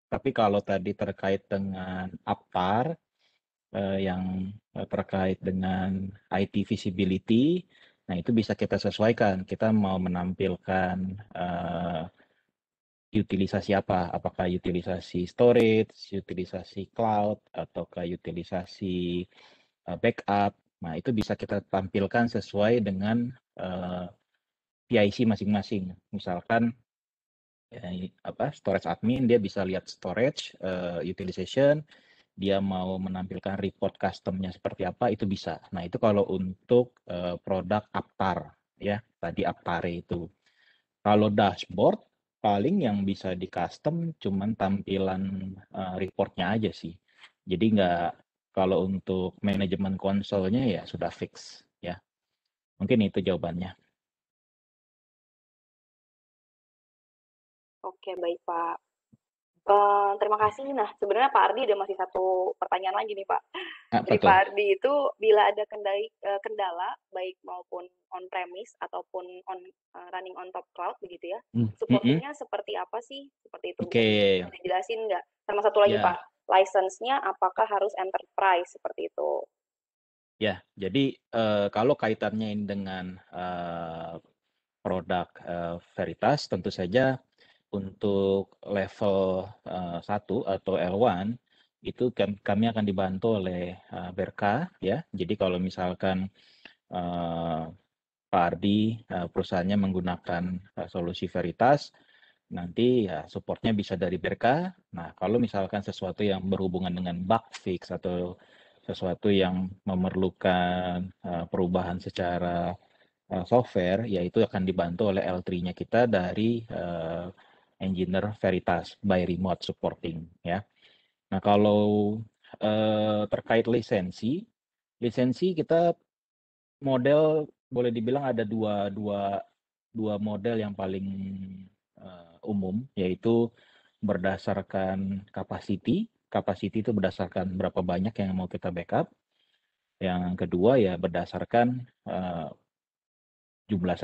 Tapi kalau tadi terkait dengan Aptar, yang terkait dengan IT visibility, nah itu bisa kita sesuaikan. Kita mau menampilkan utilisasi apa? Apakah utilisasi storage, utilisasi cloud, ataukah utilisasi backup? Nah, itu bisa kita tampilkan sesuai dengan PIC masing-masing. Misalkan storage admin, dia bisa lihat storage utilization, dia mau menampilkan report customnya seperti apa, itu bisa. Nah, itu kalau untuk produk Aptar. ya, tadi Aptare itu. Kalau dashboard paling yang bisa di custom cuman tampilan reportnya aja sih. Jadi nggak, kalau untuk manajemen konsolnya ya sudah fix ya. Mungkin itu jawabannya. Oke, baik Pak. Terima kasih. Nah, sebenarnya Pak Ardi ada masih satu pertanyaan lagi nih Pak. Apa Dari tuh? Pak Ardi itu, bila ada kendala, baik maupun on-premise ataupun running on top cloud begitu ya, supportingnya seperti apa sih? Seperti itu. Oke, Bisa dijelasin nggak? Sama satu lagi ya. Pak, license-nya apakah harus enterprise seperti itu? Ya, jadi kalau kaitannya ini dengan produk Veritas, tentu saja untuk level 1 atau L1 itu kami akan dibantu oleh Berka ya. Jadi kalau misalkan Pak Ardi perusahaannya menggunakan solusi Veritas, nanti ya supportnya bisa dari Berka. Nah, kalau misalkan sesuatu yang berhubungan dengan bug fix atau sesuatu yang memerlukan perubahan secara software, yaitu akan dibantu oleh L3-nya kita dari engineer Veritas by remote supporting ya. Nah, kalau terkait lisensi kita model boleh dibilang ada dua model yang paling umum, yaitu berdasarkan capacity itu berdasarkan berapa banyak yang mau kita backup. Yang kedua ya berdasarkan jumlah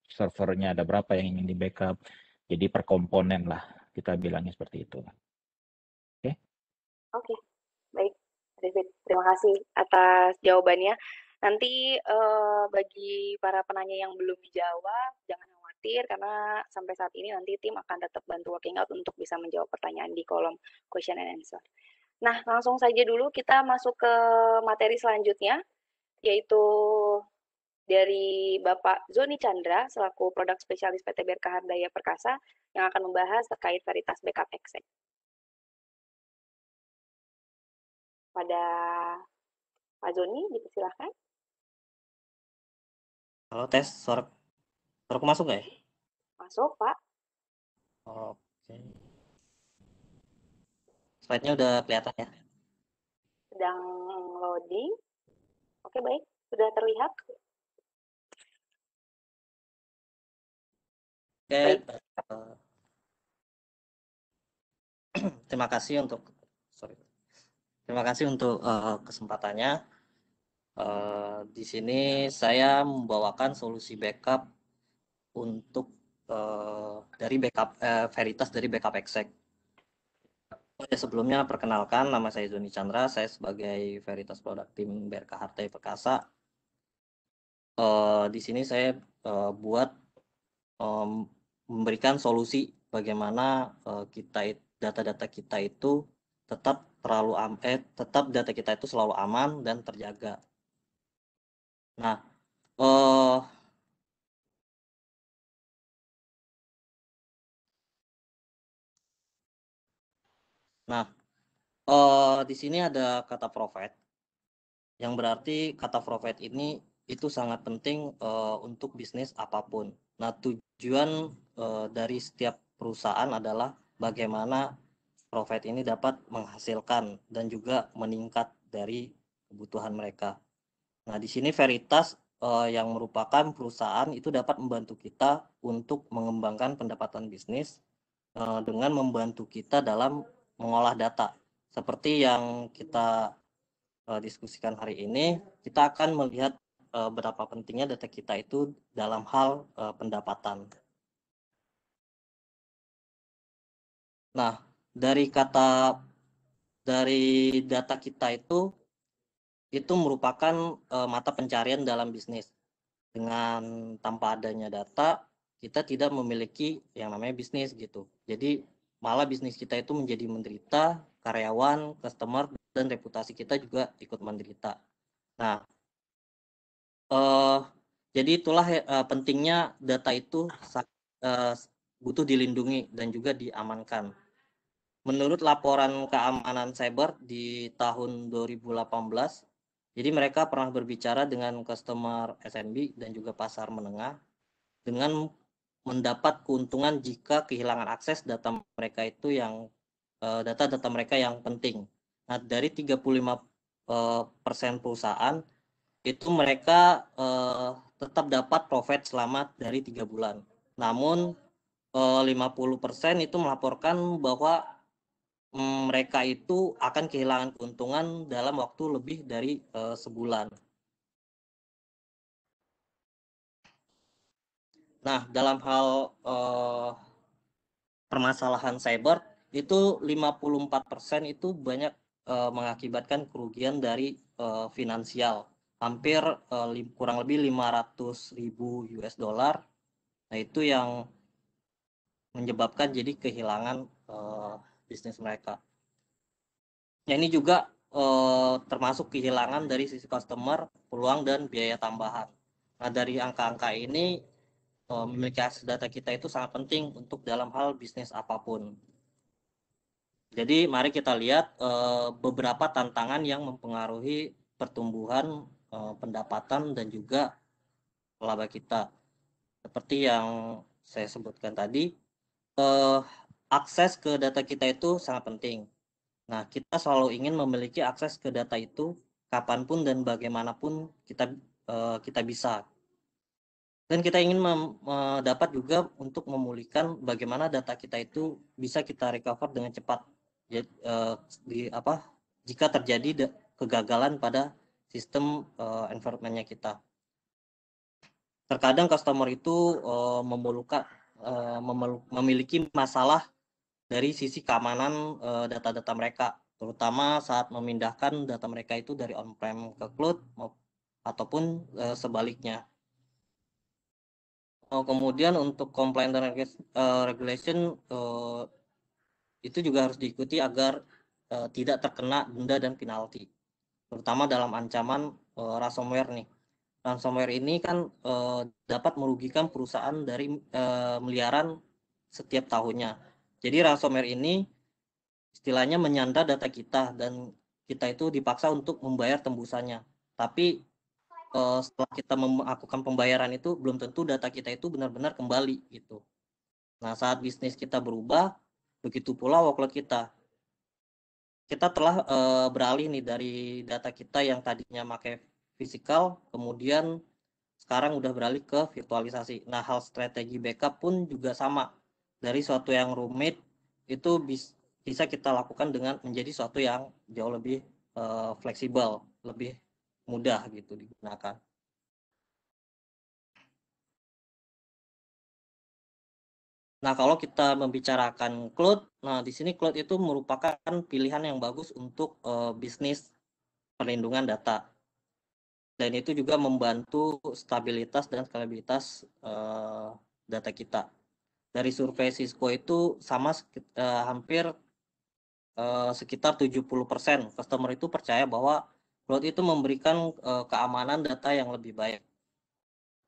servernya ada berapa yang ingin di backup. Jadi per komponen lah kita bilangnya seperti itu. Oke. Oke, baik. David, terima kasih atas jawabannya. Nanti bagi para penanya yang belum dijawab, jangan khawatir karena sampai saat ini nanti tim akan tetap bantu working out untuk bisa menjawab pertanyaan di kolom question and answer. Nah, langsung saja dulu kita masuk ke materi selanjutnya, yaitu dari Bapak Zoni Chandra selaku produk spesialis PT Berka Hardaya Perkasa yang akan membahas terkait Veritas Backup Exec. Pada Pak Zoni, dipersilahkan. Halo, tes. Suaraku masuk nggak ya? Masuk, Pak. Oke. Slide-nya udah kelihatan ya? Sedang loading. Oke, baik. Sudah terlihat? Oke. Baik. Terima kasih untuk kesempatannya. Di sini saya membawakan solusi backup untuk dari Veritas dari Backup Exec. Sebelumnya perkenalkan, nama saya Zoni Chandra, saya sebagai Veritas Product Team Berka Hardaya Perkasa. Di sini saya memberikan solusi bagaimana data-data kita itu tetap data kita itu selalu aman dan terjaga. Nah, di sini ada kata provide, yang berarti kata provide ini itu sangat penting untuk bisnis apapun. Nah, tujuan dari setiap perusahaan adalah bagaimana provide ini dapat menghasilkan dan juga meningkat dari kebutuhan mereka. Nah, di sini Veritas yang merupakan perusahaan itu dapat membantu kita untuk mengembangkan pendapatan bisnis dengan membantu kita dalam mengolah data. Seperti yang kita diskusikan hari ini, kita akan melihat berapa pentingnya data kita itu dalam hal pendapatan. Nah, dari data kita itu merupakan mata pencarian dalam bisnis. Dengan tanpa adanya data, kita tidak memiliki yang namanya bisnis gitu. Jadi malah bisnis kita itu menjadi menderita, karyawan, customer, dan reputasi kita juga ikut menderita. Nah, jadi itulah pentingnya data itu butuh dilindungi dan juga diamankan. Menurut laporan keamanan cyber di tahun 2018, Jadi mereka pernah berbicara dengan customer SMB dan juga pasar menengah dengan mendapat keuntungan jika kehilangan akses data mereka itu yang data-data mereka yang penting. Nah, dari 35% perusahaan itu mereka tetap dapat profit selama dari 3 bulan. Namun 50% itu melaporkan bahwa mereka itu akan kehilangan keuntungan dalam waktu lebih dari sebulan. Nah, dalam hal permasalahan cyber itu 54% itu banyak mengakibatkan kerugian dari finansial, hampir kurang lebih 500.000 US dollar. Nah, itu yang menyebabkan jadi kehilangan bisnis mereka. Nah, ini juga termasuk kehilangan dari sisi customer, peluang dan biaya tambahan. Nah, dari angka-angka ini memiliki akses data kita itu sangat penting untuk dalam hal bisnis apapun. Jadi mari kita lihat beberapa tantangan yang mempengaruhi pertumbuhan pendapatan dan juga laba kita. Seperti yang saya sebutkan tadi, akses ke data kita itu sangat penting. Nah, kita selalu ingin memiliki akses ke data itu kapanpun dan bagaimanapun kita bisa. Dan kita ingin dapat juga untuk memulihkan bagaimana data kita itu bisa kita recover dengan cepat. Jika terjadi kegagalan pada sistem environment-nya kita. Terkadang customer itu memiliki masalah dari sisi keamanan data-data mereka, terutama saat memindahkan data mereka itu dari on-prem ke cloud ataupun sebaliknya. Kemudian untuk compliance dan regulation itu juga harus diikuti agar tidak terkena denda dan penalti, terutama dalam ancaman ransomware nih. Ransomware ini kan dapat merugikan perusahaan dari miliaran setiap tahunnya. Jadi ransomware ini istilahnya menyandra data kita dan kita itu dipaksa untuk membayar tembusannya. Tapi setelah kita melakukan pembayaran itu belum tentu data kita itu benar-benar kembali gitu. Nah, saat bisnis kita berubah, begitu pula workload kita. Kita telah beralih nih dari data kita yang tadinya pakai fisikal, kemudian sekarang udah beralih ke virtualisasi. Nah, hal strategi backup pun juga sama. Dari suatu yang rumit itu bisa kita lakukan dengan menjadi suatu yang jauh lebih fleksibel, lebih mudah gitu digunakan. Nah, kalau kita membicarakan cloud, nah di sini cloud itu merupakan pilihan yang bagus untuk bisnis perlindungan data. Dan itu juga membantu stabilitas dan skalabilitas data kita. Dari survei Cisco itu sama hampir sekitar 70% customer itu percaya bahwa cloud itu memberikan keamanan data yang lebih baik.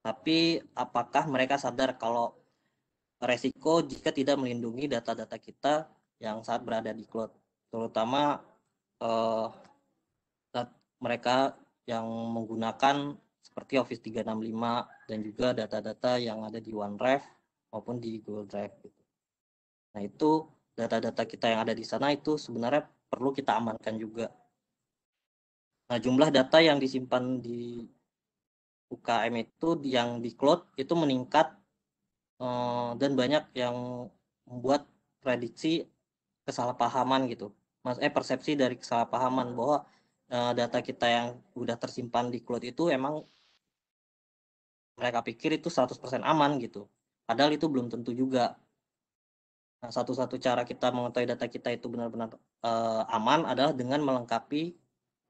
Tapi apakah mereka sadar kalau resiko jika tidak melindungi data-data kita yang saat berada di cloud, terutama mereka yang menggunakan seperti Office 365 dan juga data-data yang ada di OneDrive maupun di Google Drive. Nah, itu data-data kita yang ada di sana itu sebenarnya perlu kita amankan juga. Nah, jumlah data yang disimpan di UKM itu yang di cloud itu meningkat dan banyak yang membuat prediksi kesalahpahaman gitu. Persepsi dari kesalahpahaman bahwa data kita yang udah tersimpan di cloud itu emang mereka pikir itu 100% aman gitu. Padahal itu belum tentu juga. Nah, satu-satu cara kita mengetahui data kita itu benar-benar aman adalah dengan melengkapi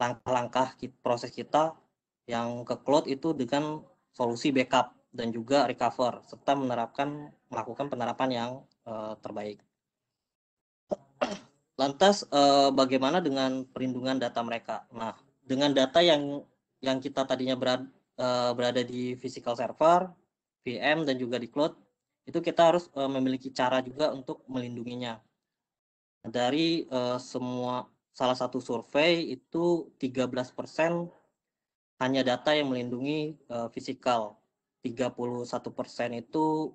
langkah-langkah proses kita yang ke cloud itu dengan solusi backup dan juga recover, serta melakukan penerapan yang terbaik. Lantas bagaimana dengan perlindungan data mereka? Nah, dengan data yang kita tadinya berada di physical server, VM dan juga di cloud, itu kita harus memiliki cara juga untuk melindunginya. Dari salah satu survei itu 13% hanya data yang melindungi fisikal. 31% itu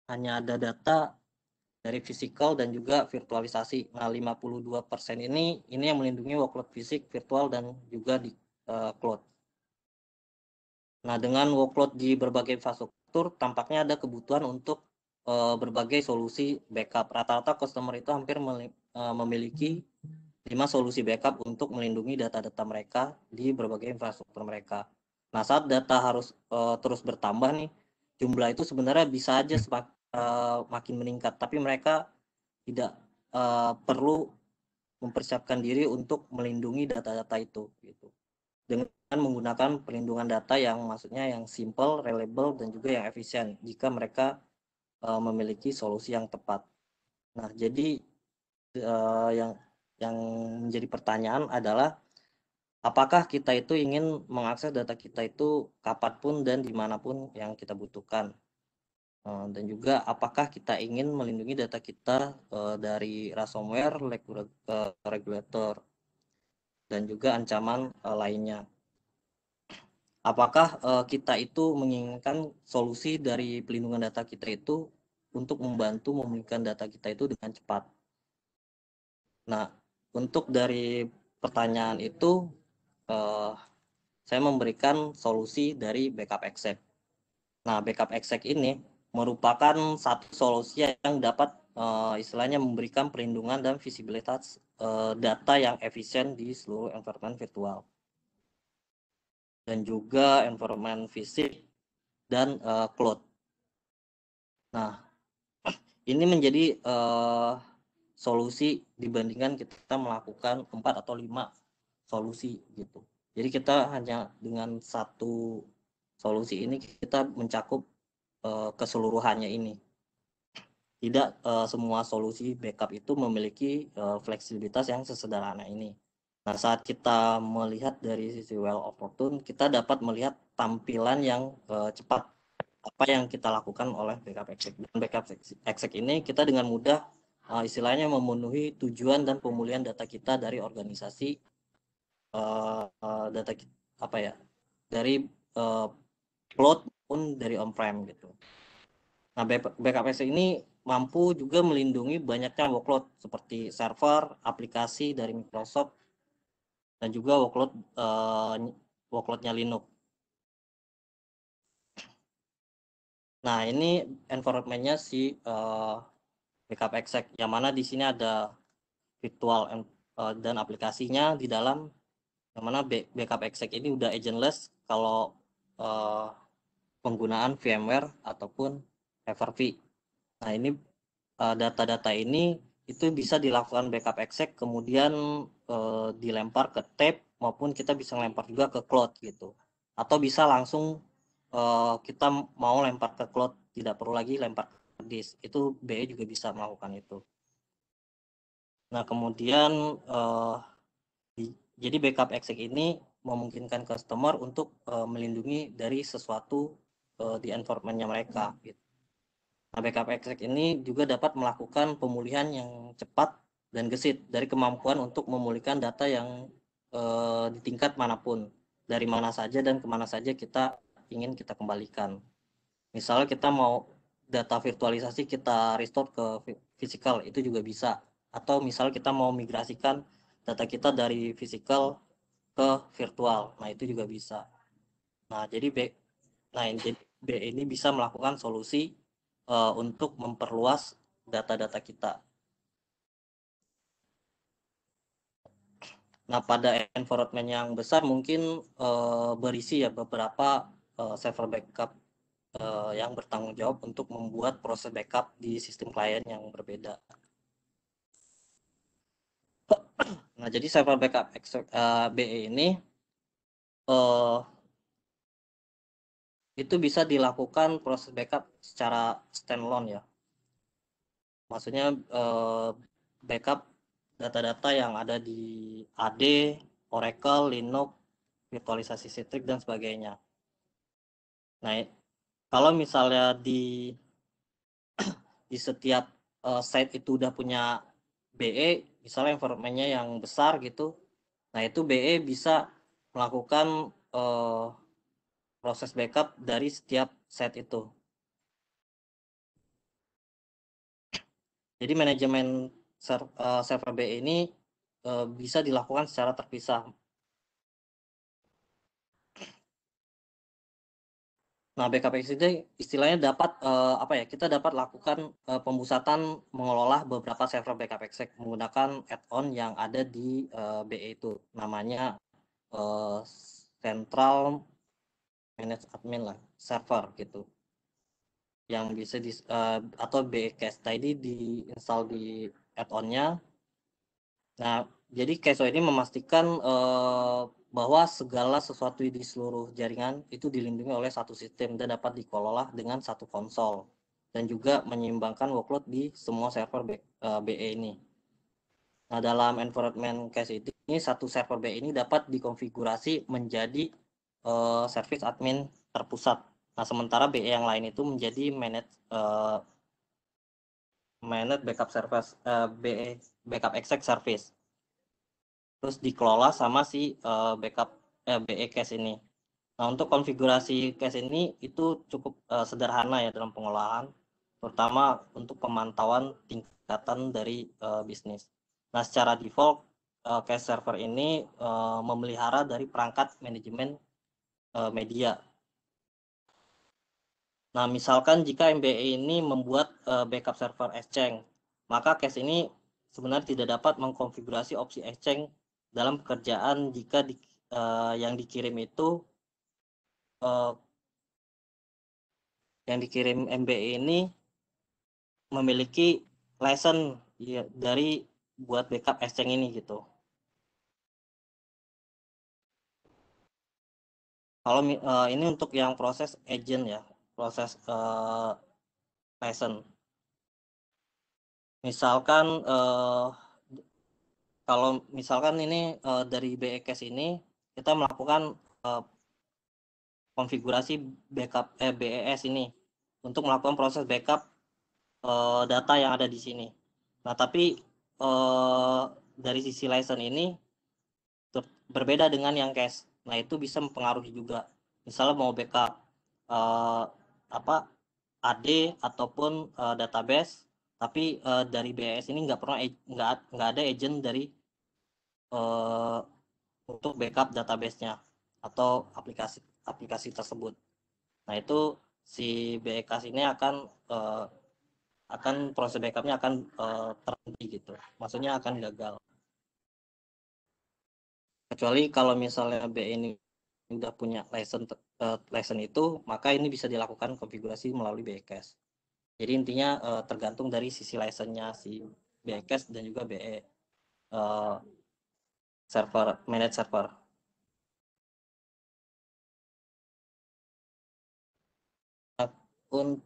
hanya ada data dari fisikal dan juga virtualisasi. Nah, 52% ini yang melindungi workload fisik, virtual, dan juga di cloud. Nah, dengan workload di berbagai infrastruktur, tampaknya ada kebutuhan untuk berbagai solusi backup. Rata-rata customer itu hampir memiliki 5 solusi backup untuk melindungi data-data mereka di berbagai infrastruktur mereka. Nah, saat data harus terus bertambah nih, jumlah itu sebenarnya bisa aja makin meningkat, tapi mereka tidak perlu mempersiapkan diri untuk melindungi data-data itu, gitu. Dengan menggunakan perlindungan data yang maksudnya yang simple, reliable, dan juga yang efisien jika mereka memiliki solusi yang tepat. Nah, jadi yang menjadi pertanyaan adalah apakah kita itu ingin mengakses data kita itu kapanpun dan dimanapun yang kita butuhkan, dan juga apakah kita ingin melindungi data kita dari ransomware, regulator, dan juga ancaman lainnya. Apakah kita itu menginginkan solusi dari pelindungan data kita itu untuk membantu memulihkan data kita itu dengan cepat. Nah, untuk dari pertanyaan itu, saya memberikan solusi dari backup exec. Nah, backup exec ini merupakan satu solusi yang dapat istilahnya memberikan perlindungan dan visibilitas data yang efisien di seluruh environment virtual dan juga environment fisik dan cloud. Nah, ini menjadi solusi dibandingkan kita melakukan 4 atau 5 solusi gitu. Jadi kita hanya dengan satu solusi ini kita mencakup keseluruhannya ini. Tidak semua solusi backup itu memiliki fleksibilitas yang sesederhana ini. Nah, saat kita melihat dari sisi well opportune, kita dapat melihat tampilan yang cepat apa yang kita lakukan oleh backup exec. Dan backup exec ini kita dengan mudah istilahnya memenuhi tujuan dan pemulihan data kita dari organisasi data apa ya, dari cloud maupun dari on-prem gitu. Nah, backup exec ini mampu juga melindungi banyaknya workload seperti server, aplikasi dari Microsoft, dan juga workloadnya Linux. Nah, ini environment-nya si backup exec, yang mana di sini ada virtual dan aplikasinya di dalam, yang mana backup exec ini udah agentless kalau penggunaan VMware ataupun Hyper-V. Nah, ini data-data ini itu bisa dilakukan backup exec, kemudian dilempar ke tape, maupun kita bisa lempar juga ke cloud gitu. Atau bisa langsung kita mau lempar ke cloud, tidak perlu lagi lempar ke disk. Itu BE juga bisa melakukan itu. Nah, kemudian jadi backup exec ini memungkinkan customer untuk melindungi dari sesuatu di environment-nya mereka gitu. Nah, backup exec ini juga dapat melakukan pemulihan yang cepat dan gesit dari kemampuan untuk memulihkan data yang di tingkat manapun, dari mana saja dan kemana saja kita ingin kita kembalikan. Misalnya kita mau data virtualisasi kita restore ke fisikal, itu juga bisa. Atau misal kita mau migrasikan data kita dari fisikal ke virtual, nah itu juga bisa. Nah, jadi B ini bisa melakukan solusi untuk memperluas data-data kita. Nah, pada environment yang besar mungkin berisi ya beberapa server backup yang bertanggung jawab untuk membuat proses backup di sistem klien yang berbeda. Nah, jadi server backup BE ini itu bisa dilakukan proses backup secara standalone ya. Maksudnya backup data-data yang ada di AD, Oracle, Linux, virtualisasi Citrix, dan sebagainya. Nah, kalau misalnya di setiap site itu udah punya BE, misalnya environment-nya yang besar gitu, nah itu BE bisa melakukan proses backup dari setiap set itu. Jadi manajemen server BE ini bisa dilakukan secara terpisah. Nah, backup existing istilahnya dapat kita dapat lakukan pemusatan mengelola beberapa server backup exec menggunakan add-on yang ada di BE itu. Namanya Central Manage Admin lah, server gitu. Yang bisa atau BE Cache tadi diinstal di add-onnya. Nah, jadi Cache ini memastikan bahwa segala sesuatu di seluruh jaringan itu dilindungi oleh satu sistem dan dapat dikelola dengan satu konsol dan juga menyeimbangkan workload di semua server BE ini. Nah, dalam environment cache ini satu server BE ini dapat dikonfigurasi menjadi service admin terpusat. Nah, sementara BE yang lain itu menjadi manage backup service BE backup exec service. Terus dikelola sama si backup BE cache ini. Nah, untuk konfigurasi cache ini itu cukup sederhana ya dalam pengolahan, terutama untuk pemantauan tingkatan dari bisnis. Nah, secara default cache server ini memelihara dari perangkat manajemen media. Nah, misalkan jika MBE ini membuat backup server Exchange, maka cache ini sebenarnya tidak dapat mengkonfigurasi opsi Exchange dalam pekerjaan jika yang dikirim itu yang dikirim MBE ini memiliki license ya, dari buat backup Exchange ini gitu. Kalau ini untuk yang proses agent ya, proses license. Misalkan kalau misalkan ini dari BE Cache ini kita melakukan konfigurasi backup BES ini untuk melakukan proses backup data yang ada di sini. Nah, tapi dari sisi license ini berbeda dengan yang cache. Nah, itu bisa mempengaruhi juga. Misalnya mau backup AD ataupun database, tapi dari BES ini nggak ada agent dari untuk backup database-nya atau aplikasi tersebut. Nah, itu si BECAS ini akan proses backupnya akan terhenti gitu. Maksudnya akan gagal. Kecuali kalau misalnya BE ini udah punya license itu, maka ini bisa dilakukan konfigurasi melalui BECAS. Jadi intinya tergantung dari sisi license-nya si BECAS dan juga BE server, manage server.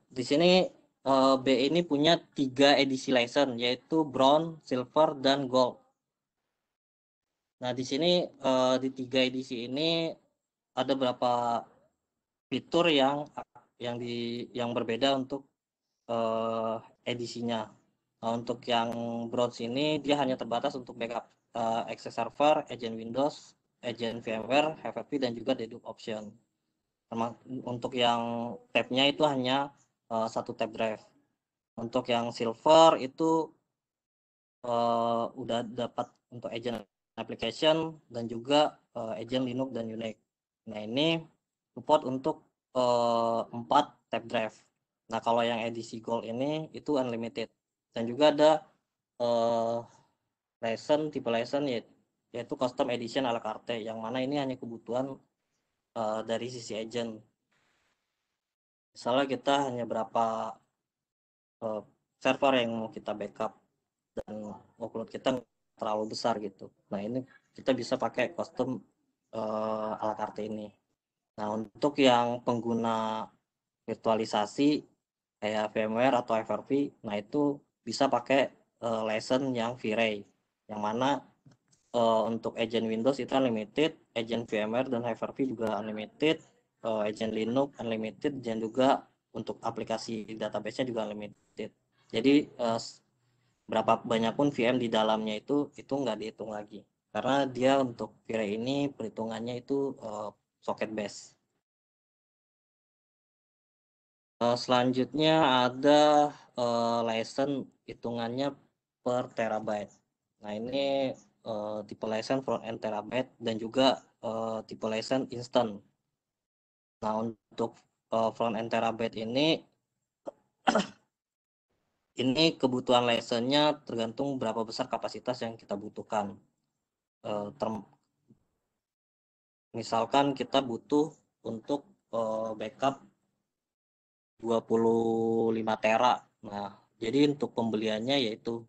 Di sini BE ini punya 3 edisi license, yaitu Bronze, Silver, dan Gold. Nah, di sini di 3 edisi ini ada beberapa fitur yang berbeda untuk edisinya. Nah, untuk yang Bronze ini dia hanya terbatas untuk backup Access Server, Agent Windows, Agent VMware, HVP, dan juga Dedupe Option. Untuk yang tabnya itu hanya satu tab drive. Untuk yang Silver itu udah dapat untuk agent application dan juga agent Linux dan Unix. Nah, ini support untuk 4 tab drive. Nah, kalau yang edisi Gold ini itu unlimited. Dan juga ada tipe license yaitu custom edition ala carte, yang mana ini hanya kebutuhan dari sisi agent. Misalnya kita hanya berapa server yang mau kita backup dan workload kita terlalu besar gitu. Nah, ini kita bisa pakai custom ala carte ini. Nah, untuk yang pengguna virtualisasi kayak VMware atau Hyper-V, nah itu bisa pakai license yang V-Ray, yang mana untuk agent Windows itu unlimited, agent VMware dan Hyper-V juga unlimited, agent Linux unlimited, dan juga untuk aplikasi database-nya juga unlimited. Jadi berapa banyak pun VM di dalamnya itu nggak dihitung lagi. karena dia untuk V-Ray ini perhitungannya itu socket base. Selanjutnya ada license hitungannya per terabyte. Nah ini tipe license front end terabyte dan juga tipe license instant. Nah untuk front end terabyte ini kebutuhan license-nya tergantung berapa besar kapasitas yang kita butuhkan. Misalkan kita butuh untuk backup 25 tera. Nah, jadi untuk pembeliannya yaitu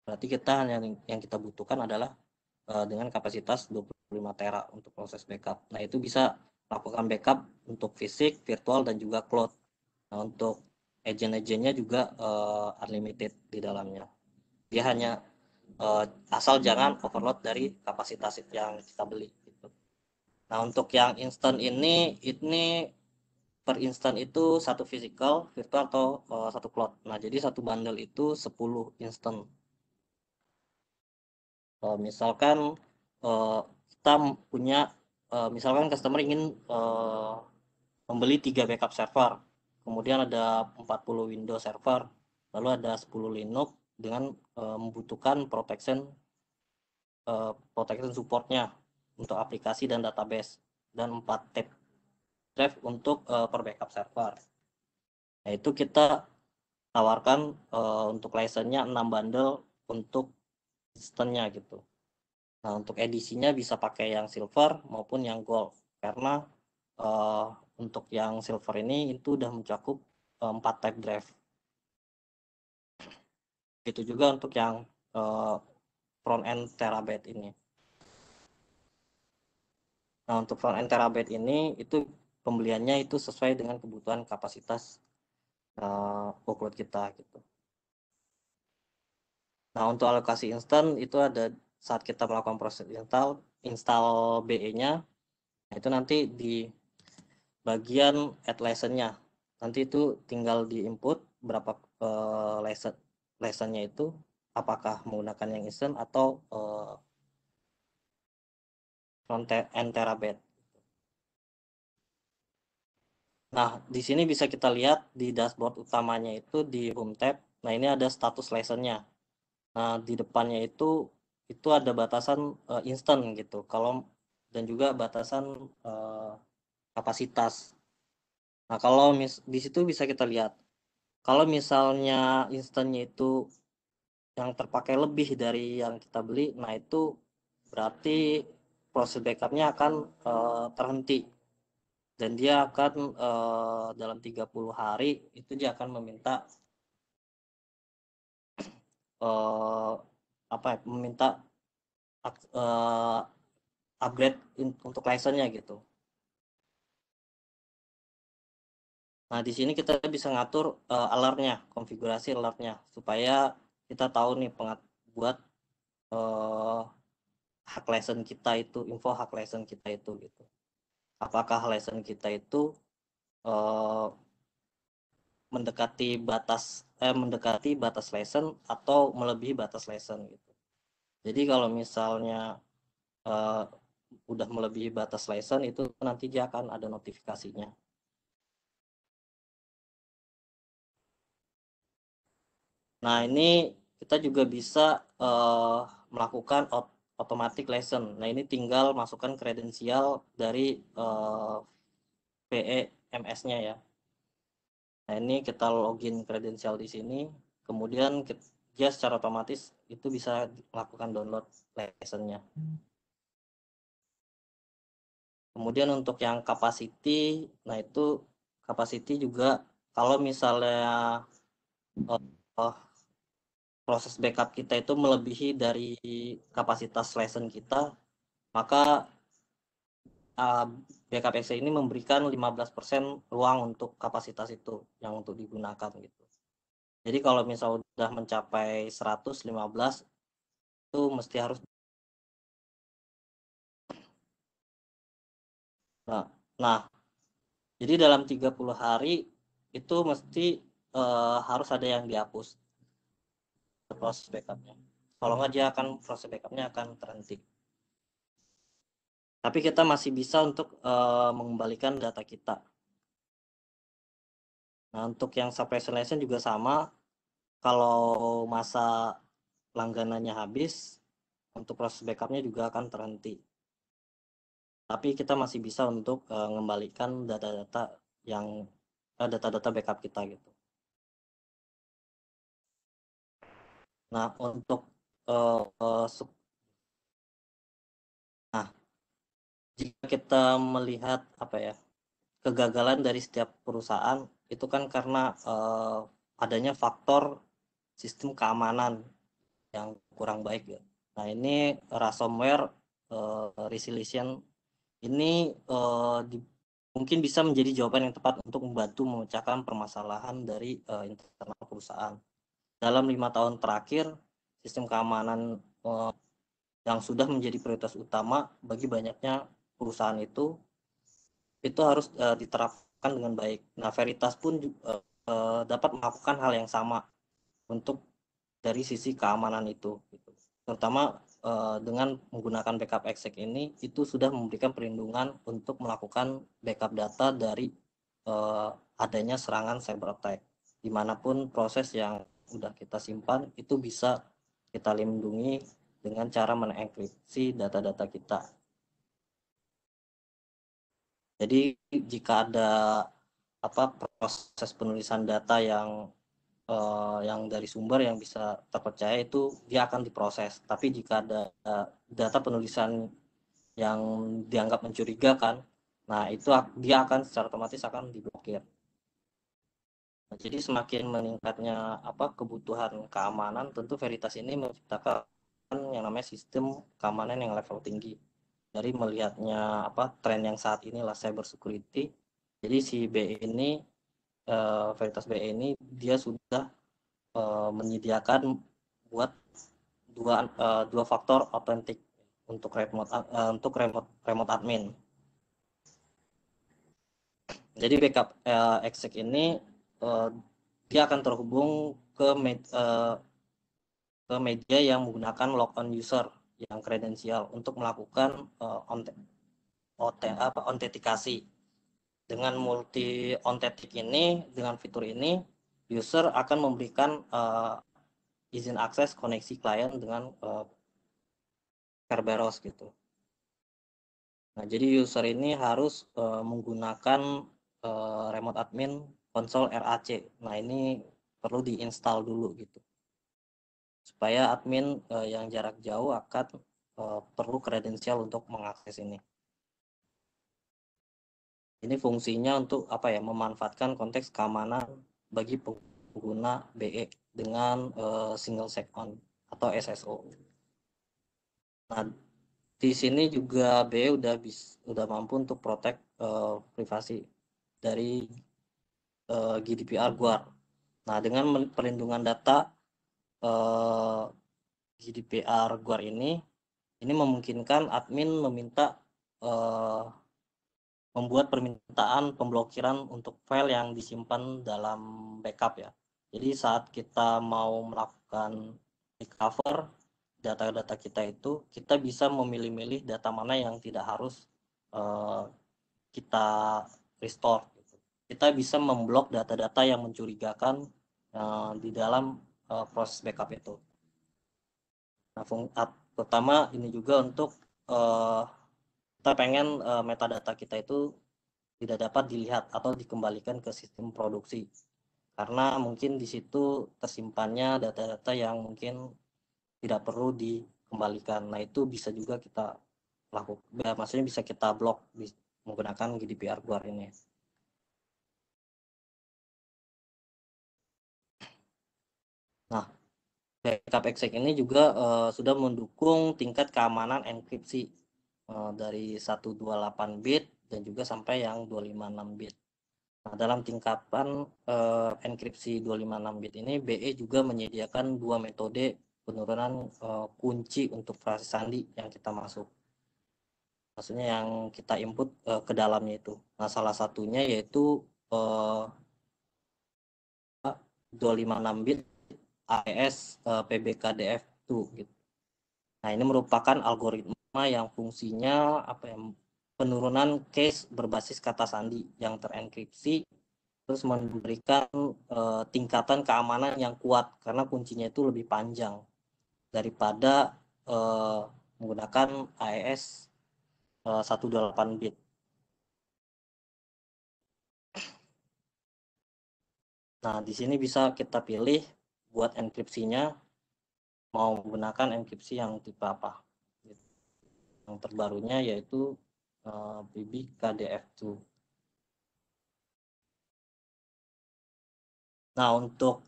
berarti kita hanya yang kita butuhkan adalah dengan kapasitas 25 tera untuk proses backup. Nah, itu bisa lakukan backup untuk fisik, virtual, dan juga cloud. Nah, untuk agent-agentnya juga unlimited di dalamnya. Dia hanya asal jangan overload dari kapasitas yang kita beli. Gitu. Nah, untuk yang instant ini per instan itu satu physical, virtual, atau satu cloud. Nah, jadi satu bundle itu 10 instan. Misalkan kita punya, misalkan customer ingin membeli 3 backup server, kemudian ada 40 Windows server, lalu ada 10 Linux dengan membutuhkan protection supportnya untuk aplikasi dan database, dan 4 tab drive untuk per backup server. Nah, itu kita tawarkan untuk license-nya 6 bundle untuk instannya gitu. Nah, untuk edisinya bisa pakai yang silver maupun yang gold, karena untuk yang silver ini itu udah mencakup 4 type drive. Itu juga untuk yang front end terabyte ini. Nah, untuk front end terabyte ini itu pembeliannya itu sesuai dengan kebutuhan kapasitas workload kita gitu. Nah, untuk alokasi instan itu ada saat kita melakukan proses install BE-nya, nah itu nanti di bagian add license-nya. Nanti itu tinggal di input berapa license-nya itu, apakah menggunakan yang instant atau front end terabyte. Nah, di sini bisa kita lihat di dashboard utamanya itu di home tab. Nah, ini ada status license-nya. Nah, di depannya itu ada batasan instant gitu. Kalau dan juga batasan kapasitas. Nah, kalau di situ bisa kita lihat. Kalau misalnya instannya itu yang terpakai lebih dari yang kita beli, nah itu berarti proses backupnya akan terhenti. Dan dia akan dalam 30 hari itu dia akan meminta meminta upgrade untuk license-nya gitu. Nah, di sini kita bisa ngatur alertnya, konfigurasi alertnya, supaya kita tahu nih buat hak license kita itu, info hak license kita itu gitu. Apakah license kita itu mendekati batas license atau melebihi batas license gitu. Jadi kalau misalnya udah melebihi batas license itu nanti dia akan ada notifikasinya. Nah, ini kita juga bisa melakukan automatic license. Nah, ini tinggal masukkan kredensial dari PEMS-nya ya. Nah, ini kita login kredensial di sini, kemudian dia secara otomatis itu bisa melakukan download license-nya. Kemudian untuk yang capacity, nah itu capacity juga kalau misalnya proses backup kita itu melebihi dari kapasitas license kita, maka backup Excel ini memberikan 15% ruang untuk kapasitas itu yang untuk digunakan gitu. Jadi kalau misal udah mencapai 115 itu mesti harus. Nah, jadi dalam 30 hari itu mesti harus ada yang dihapus proses backupnya. Kalau nggak dia akan proses backupnya akan terhenti. Tapi kita masih bisa untuk mengembalikan data kita. Nah, untuk yang suppression juga sama. Kalau masa langganannya habis, untuk proses backupnya juga akan terhenti. Tapi kita masih bisa untuk mengembalikan data-data yang data-data backup kita gitu. Nah, untuk jika kita melihat apa ya, kegagalan dari setiap perusahaan itu kan karena adanya faktor sistem keamanan yang kurang baik ya. Nah, ini ransomware resilience ini mungkin bisa menjadi jawaban yang tepat untuk membantu memecahkan permasalahan dari internal perusahaan. Dalam 5 tahun terakhir, sistem keamanan yang sudah menjadi prioritas utama bagi banyaknya perusahaan itu harus diterapkan dengan baik. Nah, Veritas pun dapat melakukan hal yang sama untuk dari sisi keamanan itu, gitu. Terutama dengan menggunakan backup exec ini, itu sudah memberikan perlindungan untuk melakukan backup data dari adanya serangan cyber attack. Dimanapun proses yang sudah kita simpan itu bisa kita lindungi dengan cara menenkripsi data-data kita. Jadi jika ada proses penulisan data yang dari sumber yang bisa terpercaya, itu dia akan diproses. Tapi jika ada data penulisan yang dianggap mencurigakan, nah itu dia akan secara otomatis akan diblokir. Nah, jadi semakin meningkatnya kebutuhan keamanan, tentu Veritas ini menciptakan yang namanya sistem keamanan yang level tinggi. Dari melihatnya tren yang saat ini lah cyber security, jadi si BE ini Veritas BE ini dia sudah menyediakan buat dua faktor otentik untuk remote admin. Jadi backup exec ini dia akan terhubung ke media yang menggunakan logon user yang kredensial untuk melakukan autentikasi. Dengan multi ontetik ini, dengan fitur ini, user akan memberikan izin akses koneksi klien dengan Kerberos gitu. Nah, jadi user ini harus menggunakan remote admin konsol RAC. Nah, ini perlu diinstal dulu gitu. Supaya admin yang jarak jauh akan perlu kredensial untuk mengakses ini. Ini fungsinya untuk memanfaatkan konteks keamanan bagi pengguna BE dengan single sign-on atau SSO. Nah, di sini juga BE udah mampu untuk protect privasi dari GDPR GUAR. Nah, dengan perlindungan data GDPR GUAR ini memungkinkan admin meminta membuat permintaan pemblokiran untuk file yang disimpan dalam backup ya. Jadi saat kita mau melakukan recover data-data kita itu, kita bisa memilih-milih data mana yang tidak harus kita restore. Kita bisa memblok data-data yang mencurigakan di dalam proses backup itu. Nah, pertama ini juga untuk kita pengen metadata kita itu tidak dapat dilihat atau dikembalikan ke sistem produksi, karena mungkin di situ tersimpannya data-data yang mungkin tidak perlu dikembalikan. Nah, itu bisa juga kita lakukan, maksudnya bisa kita blok menggunakan GDPR GUAR ini. Nah, backup exec ini juga sudah mendukung tingkat keamanan enkripsi dari 128 bit dan juga sampai yang 256 bit. Nah, dalam tingkatan enkripsi 256 bit ini, BE juga menyediakan dua metode penurunan kunci untuk proses sandi yang kita masuk. Maksudnya yang kita input ke dalamnya itu. Nah, salah satunya yaitu 256 bit AES PBKDF2 gitu. Nah, ini merupakan algoritma yang fungsinya penurunan case berbasis kata sandi yang terenkripsi, terus memberikan tingkatan keamanan yang kuat karena kuncinya itu lebih panjang daripada menggunakan AES 18 bit. Nah, di sini bisa kita pilih buat enkripsinya mau menggunakan enkripsi yang tipe apa. Yang terbarunya yaitu BBKDF2. Nah, untuk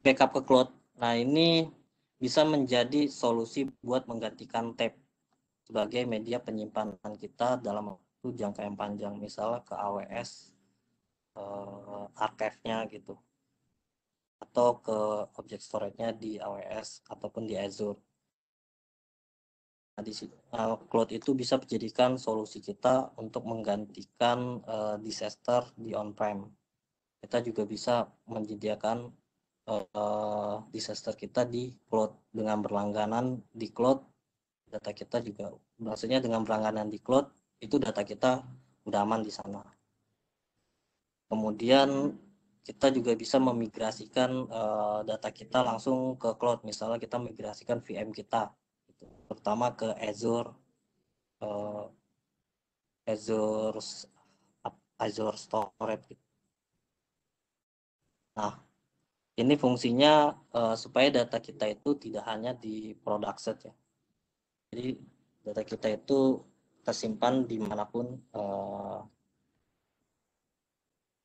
backup ke cloud, nah ini bisa menjadi solusi buat menggantikan tape sebagai media penyimpanan kita dalam waktu jangka yang panjang, misalnya ke AWS, archive-nya gitu, atau ke object storage-nya di AWS ataupun di Azure. Nah, cloud itu bisa dijadikan solusi kita untuk menggantikan disaster di on-prem. Kita juga bisa menyediakan disaster kita di cloud dengan berlangganan di cloud. Data kita juga, maksudnya dengan berlangganan di cloud itu data kita udah aman di sana. Kemudian kita juga bisa memigrasikan data kita langsung ke cloud. Misalnya kita migrasikan VM kita, pertama ke Azure Storage. Nah, ini fungsinya supaya data kita itu tidak hanya di production ya. Jadi data kita itu tersimpan dimanapun,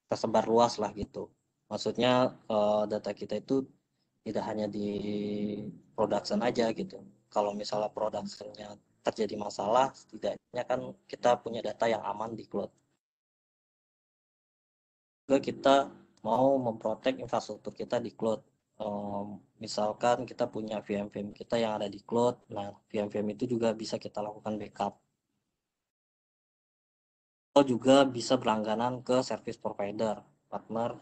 tersebar luas lah gitu. Maksudnya data kita itu tidak hanya di production aja gitu. Kalau misalnya productionnya terjadi masalah, setidaknya kan kita punya data yang aman di cloud. Juga kita mau memprotek infrastruktur kita di cloud. Misalkan kita punya VM-VM kita yang ada di cloud, nah VM-VM itu juga bisa kita lakukan backup. Atau juga bisa berlangganan ke service provider, partner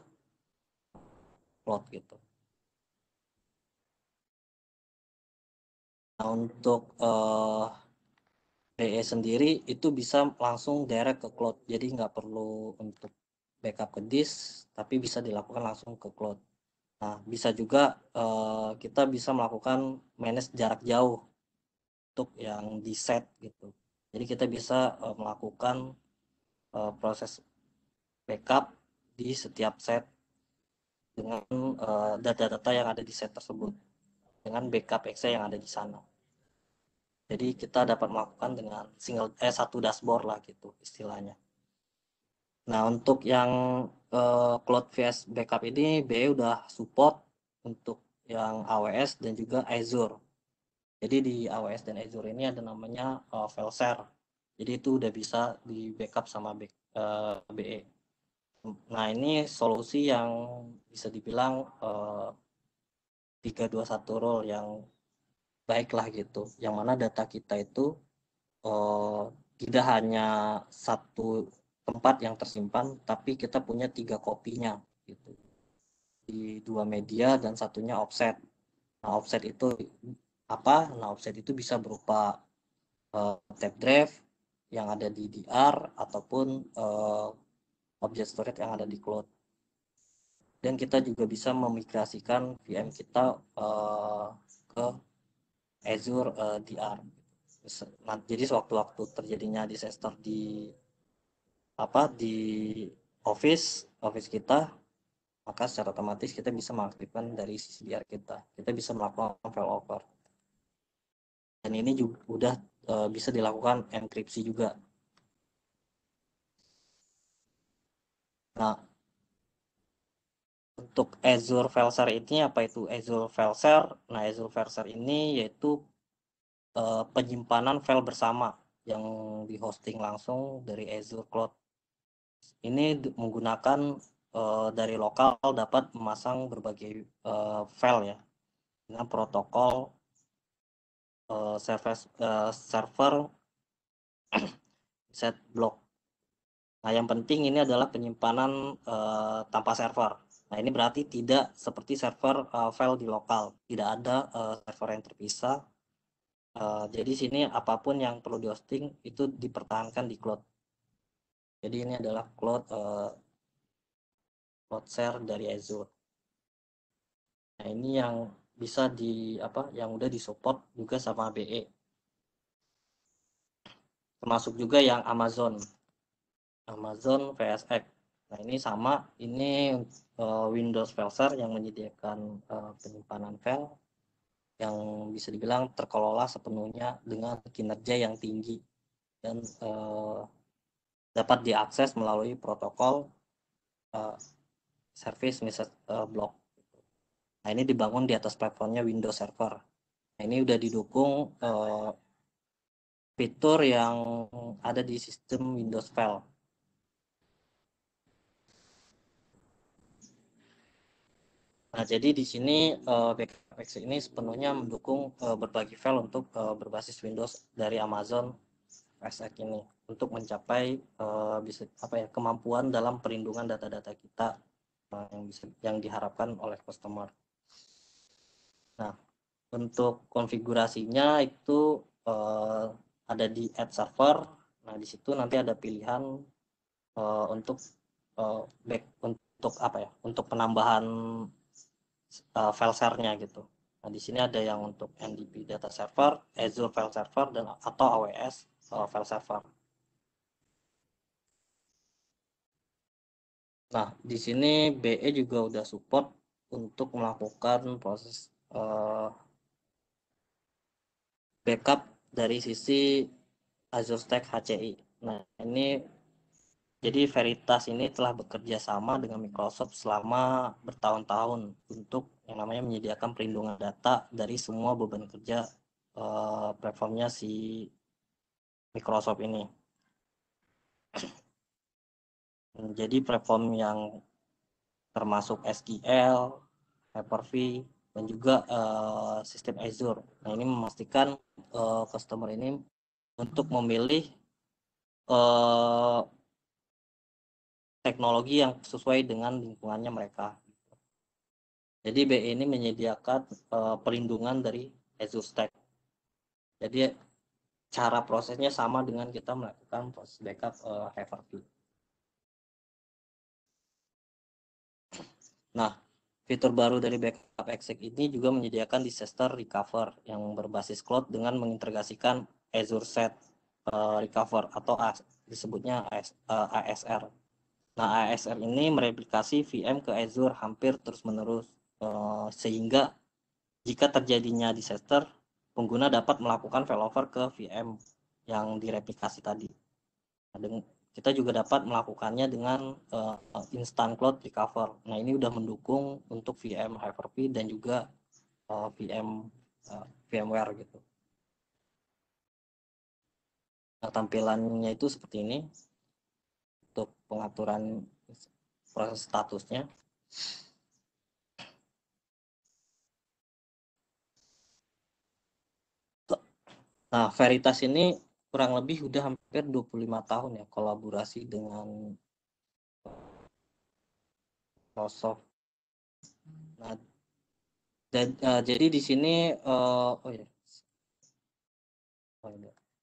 cloud gitu. Nah, untuk BE sendiri itu bisa langsung direct ke cloud, jadi nggak perlu untuk backup ke disk, tapi bisa dilakukan langsung ke cloud. Nah, bisa juga kita bisa melakukan manage jarak jauh untuk yang di set gitu. Jadi kita bisa melakukan proses backup di setiap set dengan data-data yang ada di set tersebut dengan backup exe yang ada di sana. Jadi kita dapat melakukan dengan satu dashboard lah gitu istilahnya. Nah, untuk yang Cloud VS Backup ini BE udah support untuk yang AWS dan juga Azure. Jadi di AWS dan Azure ini ada namanya file share. Jadi itu udah bisa di backup sama BE. Nah, ini solusi yang bisa dibilang 321 role yang baik lah gitu. Yang mana data kita itu tidak hanya satu tempat yang tersimpan, tapi kita punya 3 kopinya gitu. Di 2 media dan satunya offset. Nah, offset itu apa? Nah, offset itu bisa berupa tape drive yang ada di DR ataupun object storage yang ada di cloud. Dan kita juga bisa memigrasikan VM kita ke Azure DR. Nah, jadi sewaktu-waktu terjadinya disaster di office kita, maka secara otomatis kita bisa mengaktifkan dari sisi DR kita. Kita bisa melakukan failover. Dan ini juga udah bisa dilakukan enkripsi juga. Nah, untuk Azure File Share ini apa itu Azure File Share? Nah, Azure File Share ini yaitu penyimpanan file bersama yang dihosting langsung dari Azure Cloud. Ini menggunakan dari lokal dapat memasang berbagai file ya dengan protokol server set block. Nah, yang penting ini adalah penyimpanan tanpa server. Nah, ini berarti tidak seperti server file di lokal, tidak ada server yang terpisah. Jadi sini apapun yang perlu di hosting itu dipertahankan di cloud. Jadi ini adalah cloud share dari Azure. Nah, ini yang bisa yang udah disupport juga sama BE. Termasuk juga yang Amazon VSX. Nah, ini sama, ini Windows File Share yang menyediakan penyimpanan file yang bisa dibilang terkelola sepenuhnya dengan kinerja yang tinggi dan dapat diakses melalui protokol service message block. Nah, ini dibangun di atas platformnya Windows Server. Nah, ini udah didukung fitur yang ada di sistem Windows File. Nah, jadi di sini Backup Exec ini sepenuhnya mendukung berbagi file untuk berbasis Windows dari Amazon VSX ini untuk mencapai kemampuan dalam perlindungan data-data kita yang diharapkan oleh customer. Nah, untuk konfigurasinya itu ada di Add Server. Nah, di situ nanti ada pilihan untuk untuk penambahan file share-nya gitu. Nah, di sini ada yang untuk NDP data server, Azure file server atau AWS file server. Nah, di sini BE juga udah support untuk melakukan proses backup dari sisi Azure Stack HCI. Nah, ini jadi Veritas ini telah bekerja sama dengan Microsoft selama bertahun-tahun untuk yang namanya menyediakan perlindungan data dari semua beban kerja platformnya si Microsoft ini. Jadi platform yang termasuk SQL, Hyper-V, dan juga sistem Azure. Nah, ini memastikan customer ini untuk memilih teknologi yang sesuai dengan lingkungannya mereka. Jadi BE ini menyediakan perlindungan dari Azure Stack. Jadi cara prosesnya sama dengan kita melakukan proses backup Hyper-V. Nah, fitur baru dari Backup Exec ini juga menyediakan disaster recover yang berbasis cloud dengan mengintegrasikan Azure Set Recover atau disebutnya ASR. Nah, ASR ini mereplikasi VM ke Azure hampir terus-menerus sehingga jika terjadinya disaster, pengguna dapat melakukan failover ke VM yang direplikasi tadi. Nah, kita juga dapat melakukannya dengan instant cloud recover. Nah, ini udah mendukung untuk VM Hyper-V dan juga VMware gitu. Nah, tampilannya itu seperti ini untuk pengaturan proses statusnya. Nah, Veritas ini kurang lebih udah hampir 25 tahun ya kolaborasi dengan Microsoft. Nah, jadi di sini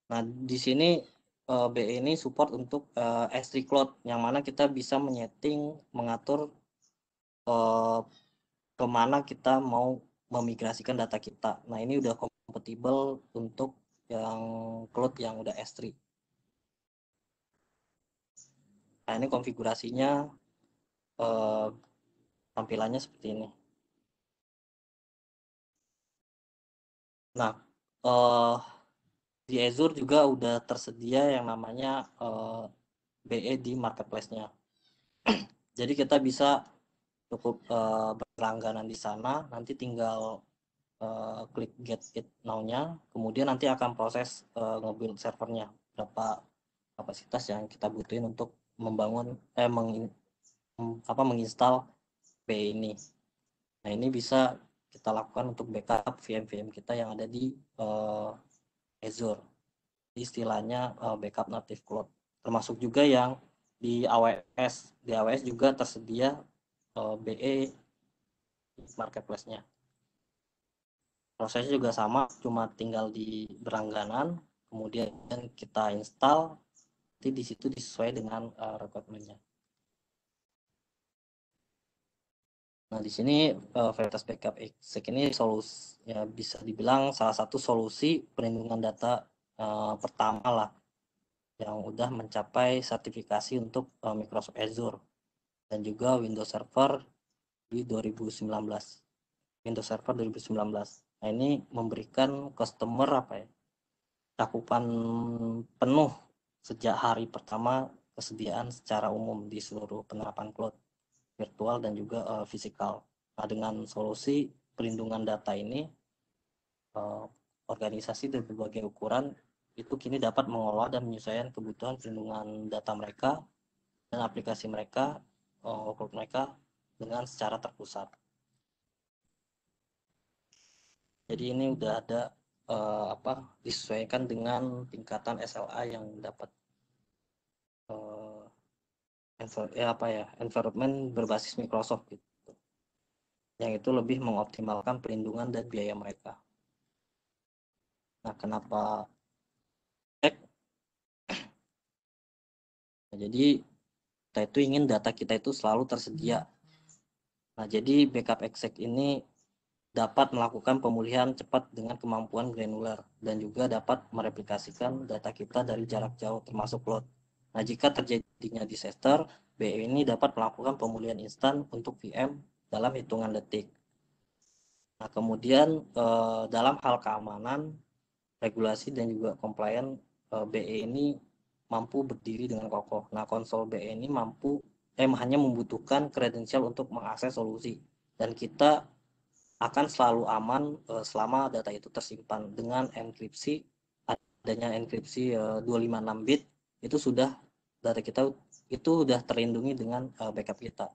Nah, di sini BE ini support untuk S3 Cloud yang mana kita bisa mengatur kemana kita mau memigrasikan data kita. Nah, ini udah kompatibel untuk yang cloud yang udah S3. Nah, ini konfigurasinya tampilannya seperti ini. Nah, di Azure juga udah tersedia yang namanya BE di marketplace-nya. Jadi kita bisa cukup berlangganan di sana, nanti tinggal klik get it now-nya, kemudian nanti akan proses nge-build servernya, berapa kapasitas yang kita butuhin untuk membangun menginstal BE ini. Nah, ini bisa kita lakukan untuk backup VM-VM kita yang ada di Azure. Istilahnya backup native cloud. Termasuk juga yang di AWS. Di AWS juga tersedia BE marketplace-nya. Prosesnya juga sama, cuma tinggal di berlangganan, kemudian kita install, nanti di situ disesuai dengan requirement-nya. Nah, di sini Veritas Backup Exec ini solusi, ya bisa dibilang salah satu solusi perlindungan data pertama lah yang udah mencapai sertifikasi untuk Microsoft Azure dan juga Windows Server di 2019. Windows Server 2019. Nah, ini memberikan customer cakupan penuh sejak hari pertama kesediaan secara umum di seluruh penerapan cloud, virtual dan juga fisikal. Nah, dengan solusi perlindungan data ini, organisasi dari berbagai ukuran itu kini dapat mengolah dan menyesuaikan kebutuhan perlindungan data mereka dan aplikasi mereka, workload mereka dengan secara terpusat. Jadi ini udah ada disesuaikan dengan tingkatan SLA yang dapat environment berbasis Microsoft gitu. Yang itu lebih mengoptimalkan perlindungan dan biaya mereka. Nah, kenapa nah, jadi kita itu ingin data kita itu selalu tersedia. Nah, jadi backup exec ini dapat melakukan pemulihan cepat dengan kemampuan granular dan juga dapat mereplikasikan data kita dari jarak jauh termasuk cloud. Nah, jika terjadinya disaster, BE ini dapat melakukan pemulihan instan untuk VM dalam hitungan detik. Nah, kemudian dalam hal keamanan, regulasi dan juga compliance, BE ini mampu berdiri dengan kokoh. Nah, konsol BE ini hanya membutuhkan kredensial untuk mengakses solusi dan kita akan selalu aman selama data itu tersimpan dengan enkripsi. Adanya enkripsi 256 bit itu sudah data kita itu sudah terlindungi dengan backup kita.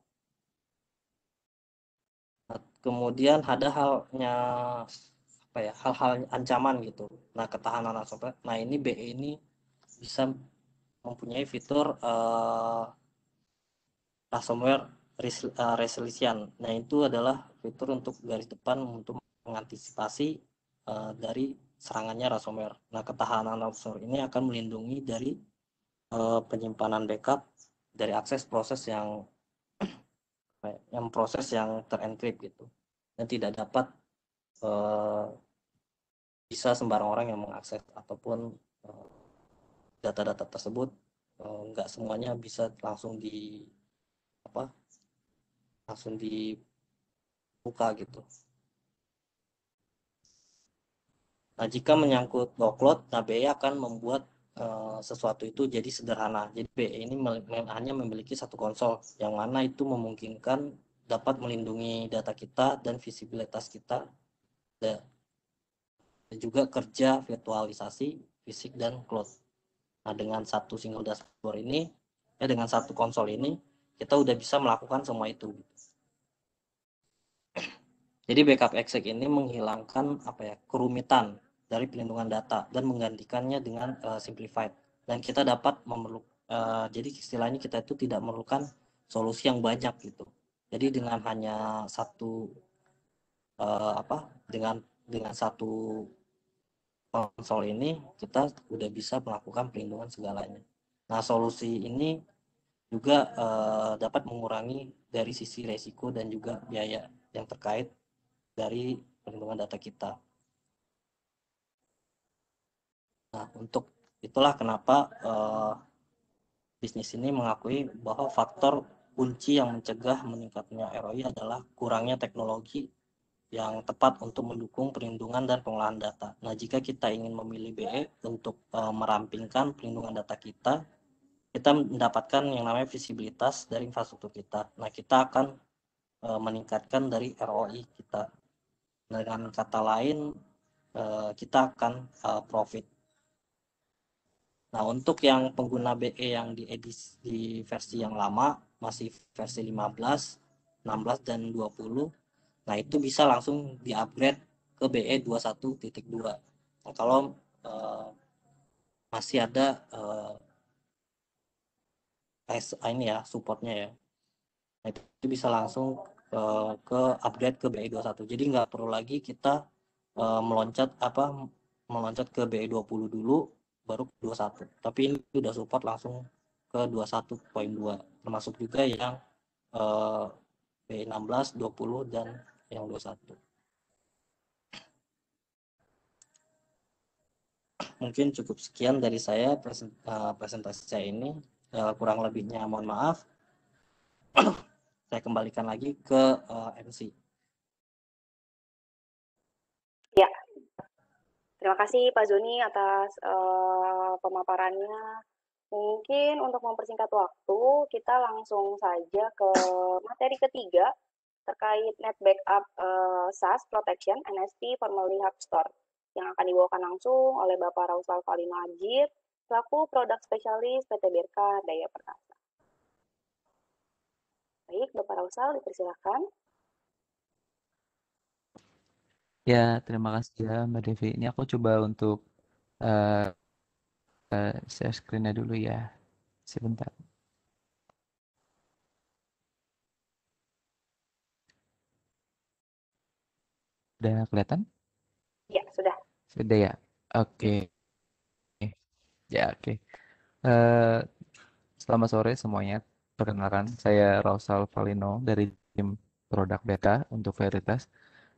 Nah, kemudian ada hal-hal ancaman gitu. Nah, ketahanan ransomware. Nah, ini BE ini bisa mempunyai fitur ransomware resilience. Nah, itu adalah fitur untuk garis depan untuk mengantisipasi dari serangannya ransomware. Nah, ketahanan ransomware ini akan melindungi dari penyimpanan backup dari akses proses yang terenkrip gitu dan tidak dapat bisa sembarang orang yang mengakses ataupun data-data tersebut nggak semuanya bisa langsung dibuka gitu. Nah, jika menyangkut workload, nah BE akan membuat sesuatu itu jadi sederhana. Jadi BE ini hanya memiliki satu konsol, yang mana itu memungkinkan dapat melindungi data kita dan visibilitas kita, dan juga kerja virtualisasi, fisik, dan cloud. Nah, dengan satu single dashboard ini, dengan satu konsol ini, kita udah bisa melakukan semua itu. Jadi backup exec ini menghilangkan kerumitan dari pelindungan data dan menggantikannya dengan simplified. Dan kita dapat jadi istilahnya kita itu tidak memerlukan solusi yang banyak gitu. Jadi dengan hanya satu dengan satu konsol ini kita udah bisa melakukan perlindungan segalanya. Nah, solusi ini juga dapat mengurangi dari sisi resiko dan juga biaya yang terkait dari perlindungan data kita. Nah, untuk itulah kenapa bisnis ini mengakui bahwa faktor kunci yang mencegah meningkatnya ROI adalah kurangnya teknologi yang tepat untuk mendukung perlindungan dan pengolahan data. Nah, jika kita ingin memilih BE untuk merampingkan perlindungan data kita mendapatkan yang namanya visibilitas dari infrastruktur kita. Nah, kita akan meningkatkan dari ROI kita. Dengan kata lain, kita akan profit. Nah, untuk yang pengguna BE yang di versi yang lama, masih versi 15, 16, dan 20, nah itu bisa langsung di-upgrade ke BE 21.2. Nah, kalau masih ada supportnya ya. Nah, itu itu bisa langsung ke upgrade ke BI21. Jadi nggak perlu lagi kita meloncat ke BI20 dulu baru ke 21. Tapi ini udah support langsung ke 21.2, termasuk juga yang BI16, 20 dan yang 21. Mungkin cukup sekian dari saya presentasi saya ini. Kurang lebihnya mohon maaf. Saya kembalikan lagi ke MC. Ya, terima kasih Pak Zoni atas pemaparannya. Mungkin untuk mempersingkat waktu, kita langsung saja ke materi ketiga terkait net backup SaaS Protection NSP formerly HubStore yang akan dibawakan langsung oleh Bapak Rausal Valino Ajir selaku produk spesialis PT Berka Daya Perkasa. Baik, Bapak Rausal, dipersilakan. Ya, terima kasih ya Mbak Devi. Ini aku coba untuk share screen-nya dulu ya. Sebentar. Udah kelihatan? Ya, sudah. Sudah ya? Oke. Ya, oke. Eh, Selamat sore semuanya. Perkenalkan, saya Rausal Valino dari tim Produk Beta untuk Veritas.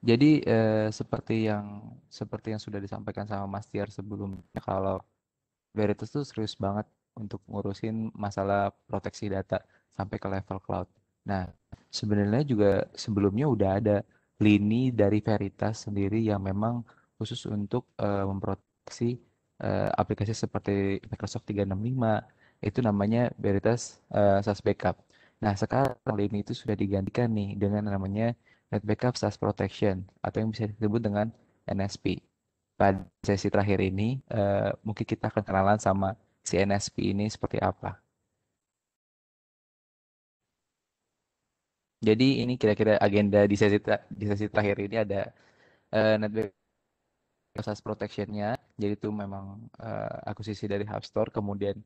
Jadi seperti yang sudah disampaikan sama Mas Tiar sebelumnya, kalau Veritas tuh serius banget untuk ngurusin masalah proteksi data sampai ke level cloud. Nah, sebenarnya juga sebelumnya udah ada lini dari Veritas sendiri yang memang khusus untuk memproteksi aplikasi seperti Microsoft 365, itu namanya Veritas SaaS Backup. Nah, sekarang lini itu sudah digantikan nih dengan namanya Net Backup SaaS Protection atau yang bisa disebut dengan NSP. Pada sesi terakhir ini, mungkin kita akan kenalan sama si NSP ini seperti apa. Jadi ini kira-kira agenda di sesi terakhir ini ada network SaaS protection-nya. Jadi itu memang akuisisi dari HubStore. Kemudian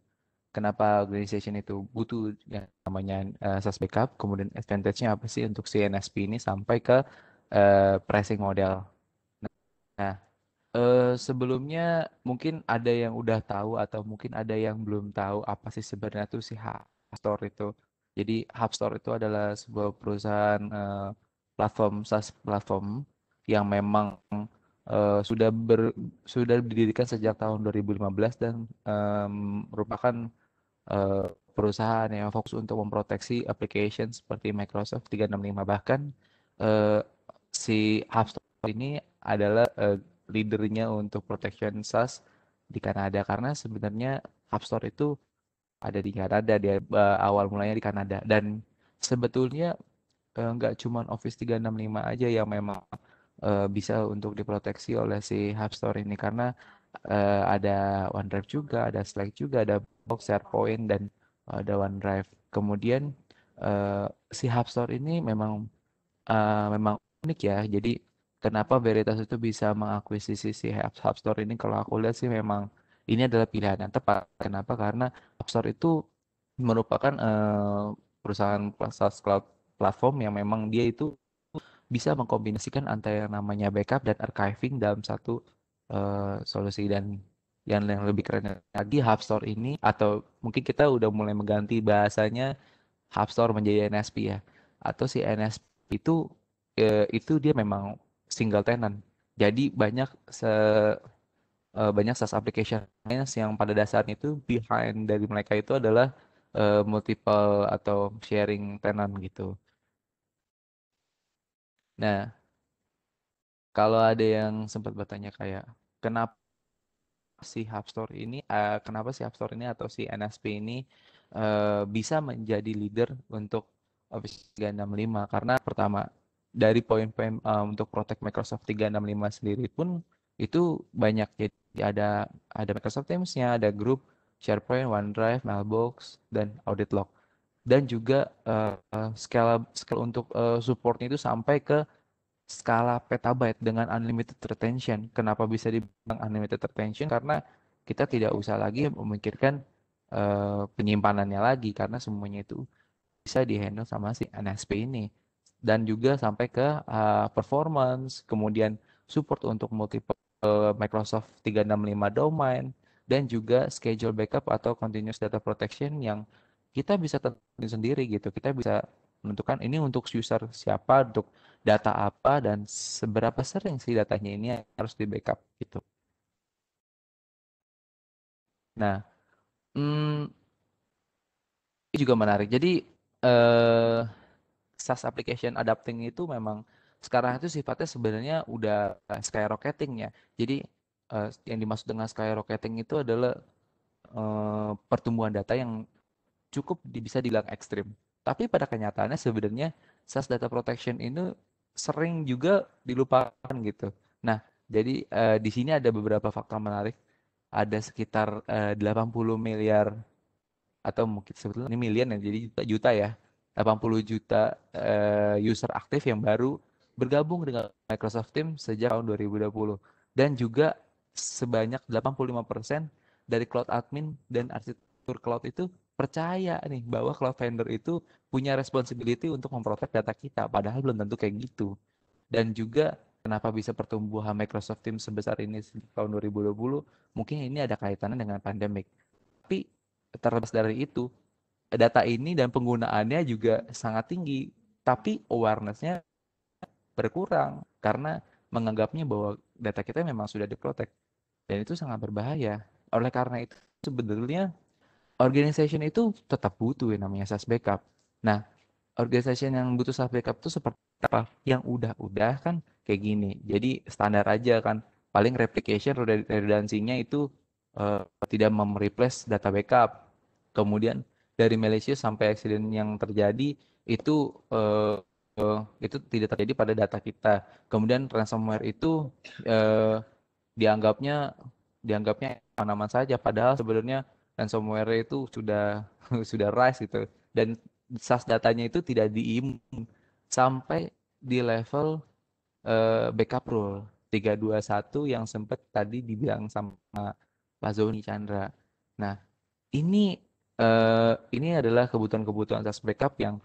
kenapa organization itu butuh yang namanya SaaS backup. Kemudian advantage-nya apa sih untuk si NSP ini sampai ke pricing model. Nah, sebelumnya mungkin ada yang udah tahu atau mungkin ada yang belum tahu apa sih sebenarnya tuh si HubStore itu. Jadi HubStore itu adalah sebuah perusahaan platform SaaS platform yang memang sudah didirikan sejak tahun 2015 dan merupakan eh, perusahaan yang fokus untuk memproteksi application seperti Microsoft 365. Bahkan eh, si HubSpot ini adalah leadernya untuk protection SaaS di Kanada karena sebenarnya HubSpot itu ada di Kanada, dia awal mulanya di Kanada dan sebetulnya nggak cuma Office 365 aja yang memang bisa untuk diproteksi oleh si HubSpot ini karena ada OneDrive juga, ada Slack juga, ada Box, SharePoint dan ada OneDrive. Kemudian si HubSpot ini memang unik ya. Jadi kenapa Veritas itu bisa mengakuisisi si App Store ini? Kalau aku lihat sih memang ini adalah pilihan yang tepat. Kenapa? Karena App Store itu merupakan perusahaan SaaS cloud platform yang memang dia itu bisa mengkombinasikan antara yang namanya backup dan archiving dalam satu solusi dan yang lebih keren lagi Hub Store ini atau mungkin kita udah mulai mengganti bahasanya Hub Store menjadi NSP ya atau si NSP itu itu dia memang single tenant. Jadi banyak SaaS application yang pada dasarnya itu behind dari mereka itu adalah multiple atau sharing tenant gitu. Nah, kalau ada yang sempat bertanya kayak kenapa kenapa si App Store ini atau si NSP ini bisa menjadi leader untuk Office 365 karena pertama dari poin-poin untuk Protect Microsoft 365 sendiri pun itu banyak jadi ada Microsoft Teams-nya, ada grup SharePoint, OneDrive, Mailbox dan Audit Log dan juga skala untuk supportnya itu sampai ke skala petabyte dengan unlimited retention. Kenapa bisa dibilang unlimited retention? Karena kita tidak usah lagi memikirkan penyimpanannya lagi karena semuanya itu bisa dihandle sama si NSP ini. Dan juga sampai ke performance, kemudian support untuk multiple Microsoft 365 domain, dan juga schedule backup atau continuous data protection yang kita bisa tentuin sendiri gitu. Kita bisa menentukan ini untuk user siapa, untuk data apa, dan seberapa sering si datanya ini harus di backup gitu. Nah, hmm, ini juga menarik. Jadi eh, SaaS application adapting itu memang sekarang itu sifatnya sebenarnya udah skyrocketing ya. Jadi yang dimaksud dengan skyrocketing itu adalah pertumbuhan data yang cukup bisa dibilang ekstrim. Tapi pada kenyataannya sebenarnya SaaS data protection ini sering juga dilupakan gitu. Nah, jadi di sini ada beberapa fakta menarik. Ada sekitar 80 miliar, atau mungkin sebetulnya ini million ya, jadi juta ya. 80 juta user aktif yang baru bergabung dengan Microsoft Teams sejak tahun 2020. Dan juga sebanyak 85% dari cloud admin dan arsitektur cloud itu percaya nih bahwa cloud vendor itu punya responsibility untuk memprotek data kita, padahal belum tentu kayak gitu. Dan juga kenapa bisa pertumbuhan Microsoft Teams sebesar ini sejak tahun 2020, mungkin ini ada kaitannya dengan pandemik. Tapi terlepas dari itu, data ini dan penggunaannya juga sangat tinggi, tapi awareness-nya berkurang karena menganggapnya bahwa data kita memang sudah diprotek, dan itu sangat berbahaya. Oleh karena itu sebenarnya organization itu tetap butuh yang namanya SaaS backup. Nah, organization yang butuh SaaS backup itu seperti apa? Yang udah kan kayak gini. Jadi standar aja kan. Paling replication redundancy-nya itu tidak mereplace data backup. Kemudian dari malicious sampai accident yang terjadi itu itu tidak terjadi pada data kita. Kemudian ransomware itu eh, dianggapnya dianggapnya aman-aman saja, padahal sebenarnya ransomware itu sudah sudah rise gitu, dan SAS datanya itu tidak diimun sampai di level backup rule 321 yang sempat tadi dibilang sama Pak Zoni Chandra. Nah, ini adalah kebutuhan-kebutuhan SAS backup yang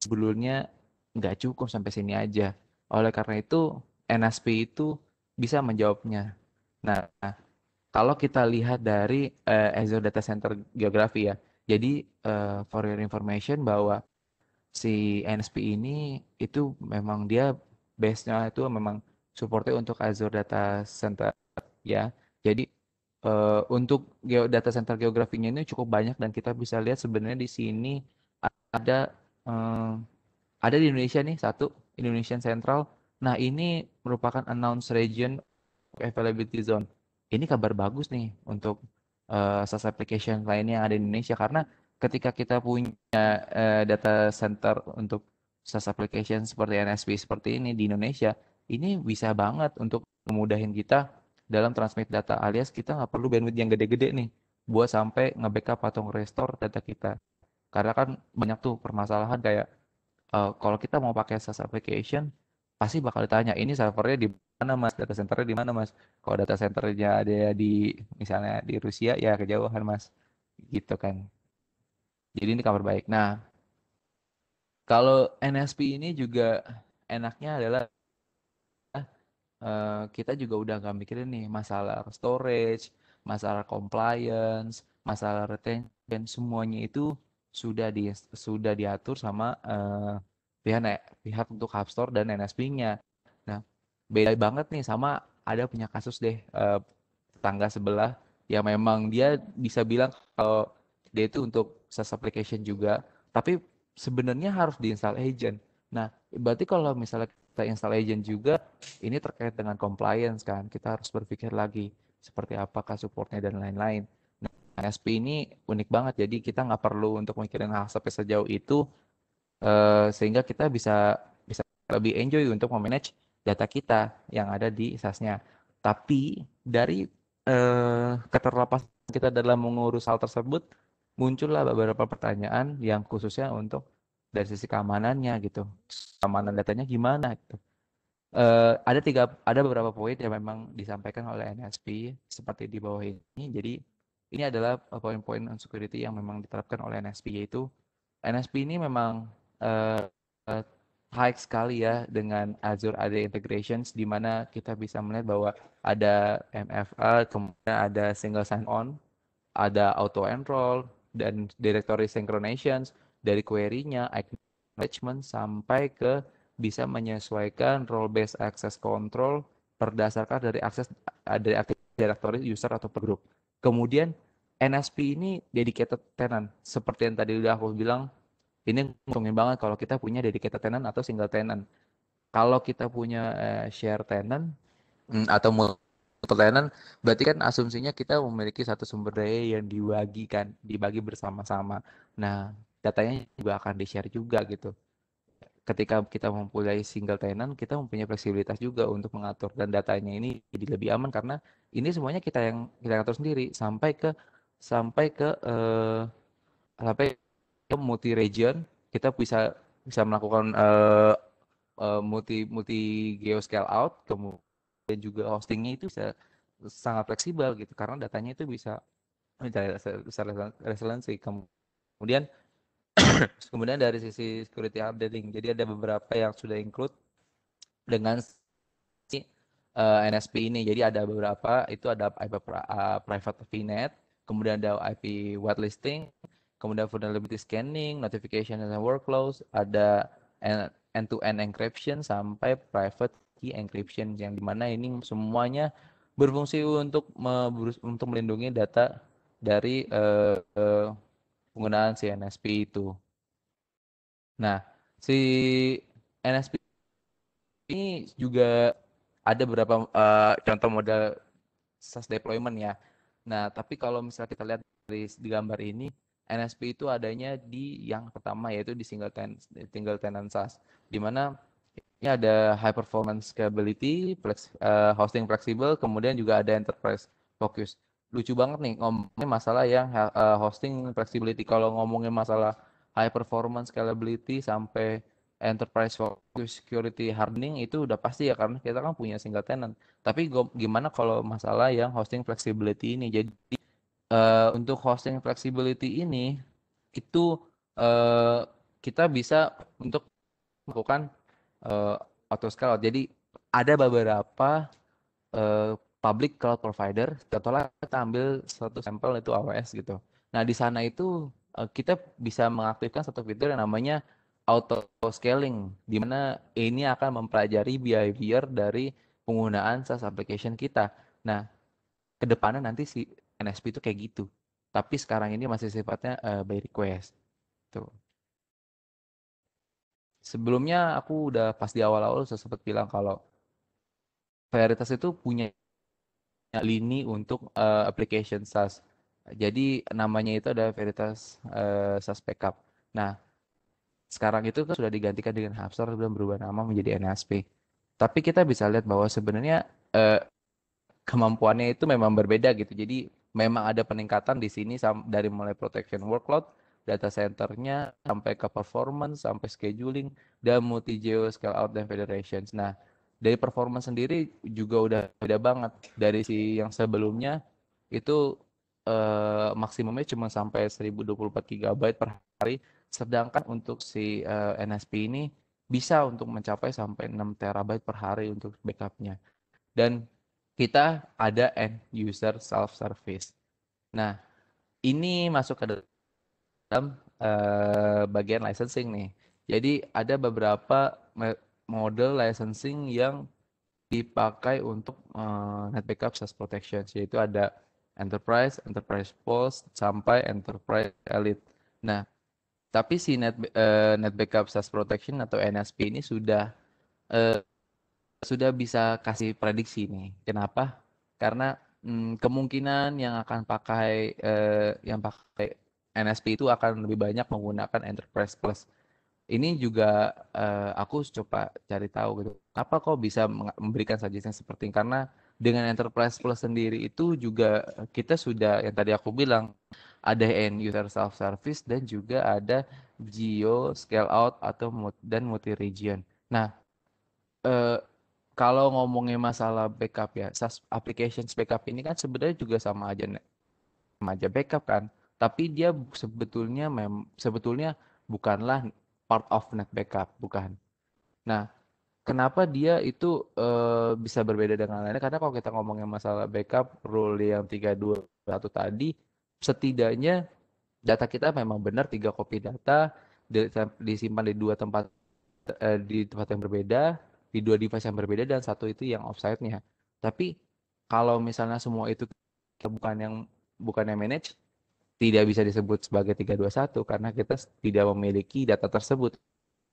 sebelumnya nggak cukup sampai sini aja. Oleh karena itu, NSP itu bisa menjawabnya. Nah, kalau kita lihat dari Azure Data Center Geography ya, jadi for your information bahwa si NSP ini itu memang dia base-nya itu memang supportnya untuk Azure Data Center ya. Jadi untuk data center geografinya ini cukup banyak, dan kita bisa lihat sebenarnya di sini ada eh, ada di Indonesia nih satu, Indonesian Central. Nah, ini merupakan announced region availability zone. Ini kabar bagus nih untuk SaaS application lainnya yang ada di Indonesia, karena ketika kita punya data center untuk SaaS application seperti NSP seperti ini di Indonesia, ini bisa banget untuk memudahin kita dalam transmit data, alias kita nggak perlu bandwidth yang gede-gede nih buat sampai nge-backup atau nge-restore data kita. Karena kan banyak tuh permasalahan kayak kalau kita mau pakai SaaS application, pasti bakal ditanya, ini servernya di mana mas, data centernya di mana mas. Kalau data centernya ada di misalnya di Rusia, ya kejauhan mas, gitu kan. Jadi ini kabar baik. Nah, kalau NSP ini juga enaknya adalah kita juga udah nggak mikirin nih masalah storage, masalah compliance, masalah retention, semuanya itu sudah diatur sama pihak untuk App Store dan NSP-nya. Nah, beda banget nih sama ada punya kasus deh tetangga sebelah yang memang dia bisa bilang kalau dia itu untuk SaaS application juga, tapi sebenarnya harus diinstal agent. Nah, berarti kalau misalnya kita install agent juga, ini terkait dengan compliance kan, kita harus berpikir lagi seperti apakah supportnya dan lain-lain. Nah, NSP ini unik banget, jadi kita nggak perlu untuk mikirin hal sampai sejauh itu, sehingga kita bisa lebih enjoy untuk memanage data kita yang ada di SaaS-nya. Tapi dari keterlapatan kita dalam mengurus hal tersebut, muncullah beberapa pertanyaan yang khususnya untuk dari sisi keamanannya gitu, keamanan datanya gimana gitu. Ada beberapa poin yang memang disampaikan oleh NSP seperti di bawah ini. Jadi ini adalah poin-poin security yang memang diterapkan oleh NSP, yaitu NSP ini memang uh, high sekali ya dengan Azure AD integrations, di mana kita bisa melihat bahwa ada MFA, kemudian ada single sign-on, ada auto enroll, dan directory synchronizations dari query-nya, acknowledgement, sampai ke bisa menyesuaikan role based access control berdasarkan dari akses dari aktif directory user atau per group. Kemudian NSP ini dedicated tenant, seperti yang tadi udah aku bilang, ini nguntungin banget kalau kita punya dedicated tenant atau single tenant. Kalau kita punya share tenant atau multiple tenant, berarti kan asumsinya kita memiliki satu sumber daya yang dibagi bersama-sama. Nah, datanya juga akan di-share juga gitu. Ketika kita mempunyai single tenant, kita mempunyai fleksibilitas juga untuk mengatur, dan datanya ini jadi lebih aman karena ini semuanya kita atur sendiri sampai ke multi region. Kita bisa melakukan multi geo scale out, kemudian juga hostingnya itu bisa sangat fleksibel gitu karena datanya itu bisa resiliency. Kemudian dari sisi security updating, jadi ada beberapa yang sudah include dengan NSP ini. Jadi ada beberapa, itu ada IP private VNet, kemudian ada IP whitelisting, kemudian vulnerability scanning, notification and workflows, ada end-to-end encryption sampai private key encryption, yang dimana ini semuanya berfungsi untuk melindungi data dari penggunaan si NSP itu. Nah, si NSP ini juga ada beberapa contoh model SaaS deployment ya. Nah, tapi kalau misalnya kita lihat di gambar ini, NSP itu adanya di yang pertama, yaitu di single tenant SaaS, di mana ini ada high performance scalability, hosting fleksibel, kemudian juga ada enterprise focus. Lucu banget nih ngomongin masalah yang hosting flexibility. Kalau ngomongin masalah high performance scalability sampai enterprise focus security hardening itu udah pasti ya, karena kita kan punya single tenant. Tapi gimana kalau masalah yang hosting flexibility ini? Jadi untuk hosting flexibility ini itu kita bisa untuk melakukan auto scale. Jadi ada beberapa public cloud provider, contohnya kita ambil satu sampel itu AWS gitu. Nah, di sana itu kita bisa mengaktifkan satu fitur yang namanya auto scaling, di mana ini akan mempelajari behavior dari penggunaan SaaS application kita. Nah, kedepannya nanti si NSP itu kayak gitu. Tapi sekarang ini masih sifatnya by request. Tuh. Sebelumnya aku udah pas di awal-awal sempat bilang kalau Veritas itu punya lini untuk application SaaS. Jadi namanya itu ada Veritas SaaS Backup. Nah, sekarang itu kan sudah digantikan dengan Hubster dan berubah nama menjadi NSP. Tapi kita bisa lihat bahwa sebenarnya kemampuannya itu memang berbeda gitu. Jadi memang ada peningkatan di sini dari mulai protection workload, data centernya, sampai ke performance, sampai scheduling, dan multi geo scale out dan federations. Nah, dari performance sendiri juga udah beda banget. Dari si yang sebelumnya itu maksimumnya cuma sampai 1024 GB per hari, sedangkan untuk si NSP ini bisa untuk mencapai sampai 6 TB per hari untuk backupnya. Dan kita ada end user self service. Nah, ini masuk ke dalam bagian licensing nih. Jadi ada beberapa model licensing yang dipakai untuk net backup SaaS protection, yaitu ada enterprise, enterprise plus, sampai enterprise elite. Nah, tapi si net backup SaaS protection atau NSP ini sudah bisa kasih prediksi nih. Kenapa? Karena kemungkinan yang pakai NSP itu akan lebih banyak menggunakan Enterprise Plus. Ini juga aku coba cari tahu gitu. Apa kok bisa memberikan suggestion seperti ini? Karena dengan Enterprise Plus sendiri itu juga kita sudah, yang tadi aku bilang, ada end user self service dan juga ada geo scale out atau dan multi region. Nah, kalau ngomongin masalah backup ya, SaaS applications backup ini kan sebenarnya juga sama aja backup kan. Tapi dia sebetulnya bukanlah part of net backup, bukan. Nah, kenapa dia itu bisa berbeda dengan lainnya? Karena kalau kita ngomongin masalah backup rule yang 321 tadi, setidaknya data kita memang benar 3 copy data disimpan di 2 tempat di tempat yang berbeda, di 2 device yang berbeda dan satu itu yang offsite-nya. Tapi kalau misalnya semua itu bukan yang manage, tidak bisa disebut sebagai 321 karena kita tidak memiliki data tersebut.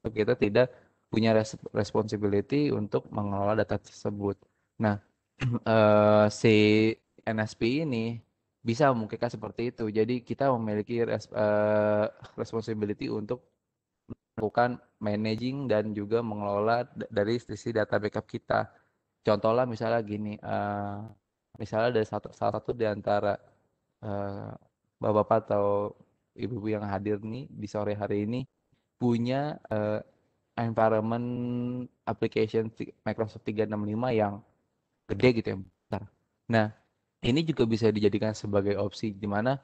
Kita tidak punya responsibility untuk mengelola data tersebut. Nah, si NSP ini bisa memungkinkan seperti itu. Jadi kita memiliki responsibility untuk melakukan managing dan juga mengelola dari sisi data backup kita. Contohnya misalnya gini, misalnya ada salah satu di antara bapak-bapak atau ibu-ibu yang hadir nih di sore hari ini punya environment application Microsoft 365 yang gede gitu ya, besar. Nah, ini juga bisa dijadikan sebagai opsi di mana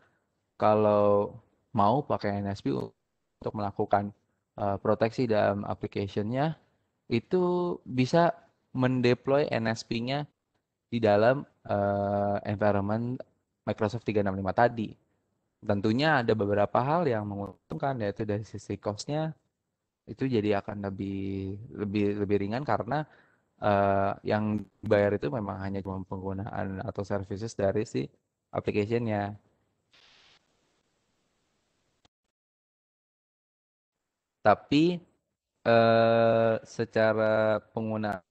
kalau mau pakai NSP untuk melakukan proteksi dalam application-nya, itu bisa mendeploy NSP-nya di dalam environment Microsoft 365 tadi. Tentunya ada beberapa hal yang menguntungkan, yaitu dari sisi cost-nya itu jadi akan lebih ringan karena yang dibayar itu memang hanya cuma penggunaan atau services dari si application-nya. Tapi secara penggunaan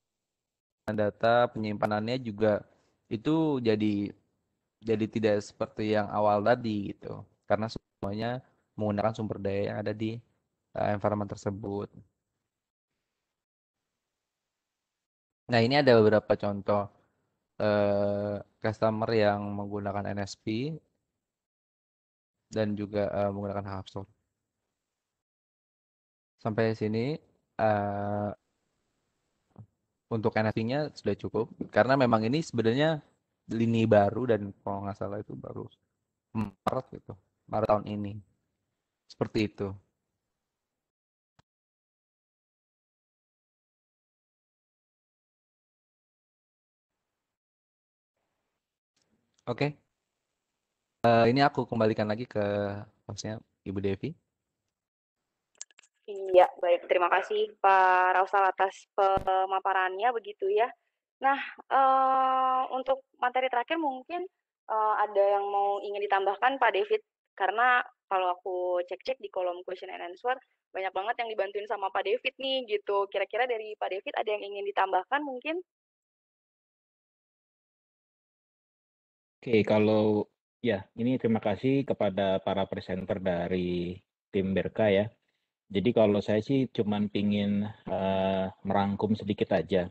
data penyimpanannya juga itu jadi tidak seperti yang awal tadi gitu. Karena semuanya menggunakan sumber daya yang ada di environment tersebut. Nah, ini ada beberapa contoh customer yang menggunakan NSP dan juga menggunakan Hubstore. Sampai sini untuk NFT-nya sudah cukup karena memang ini sebenarnya lini baru dan kalau nggak salah itu baru Maret gitu, Maret tahun ini. Seperti itu. Oke. Ini aku kembalikan lagi ke hostnya Ibu Devi. Iya, baik. Terima kasih Pak Rausal atas pemaparannya begitu ya. Nah, untuk materi terakhir mungkin ada yang mau ingin ditambahkan Pak David, karena kalau aku cek-cek di kolom question and answer, banyak banget yang dibantuin sama Pak David nih gitu. Kira-kira dari Pak David ada yang ingin ditambahkan mungkin? Oke, kalau ya ini terima kasih kepada para presenter dari tim Berka ya. Jadi kalau saya sih cuman pingin merangkum sedikit aja.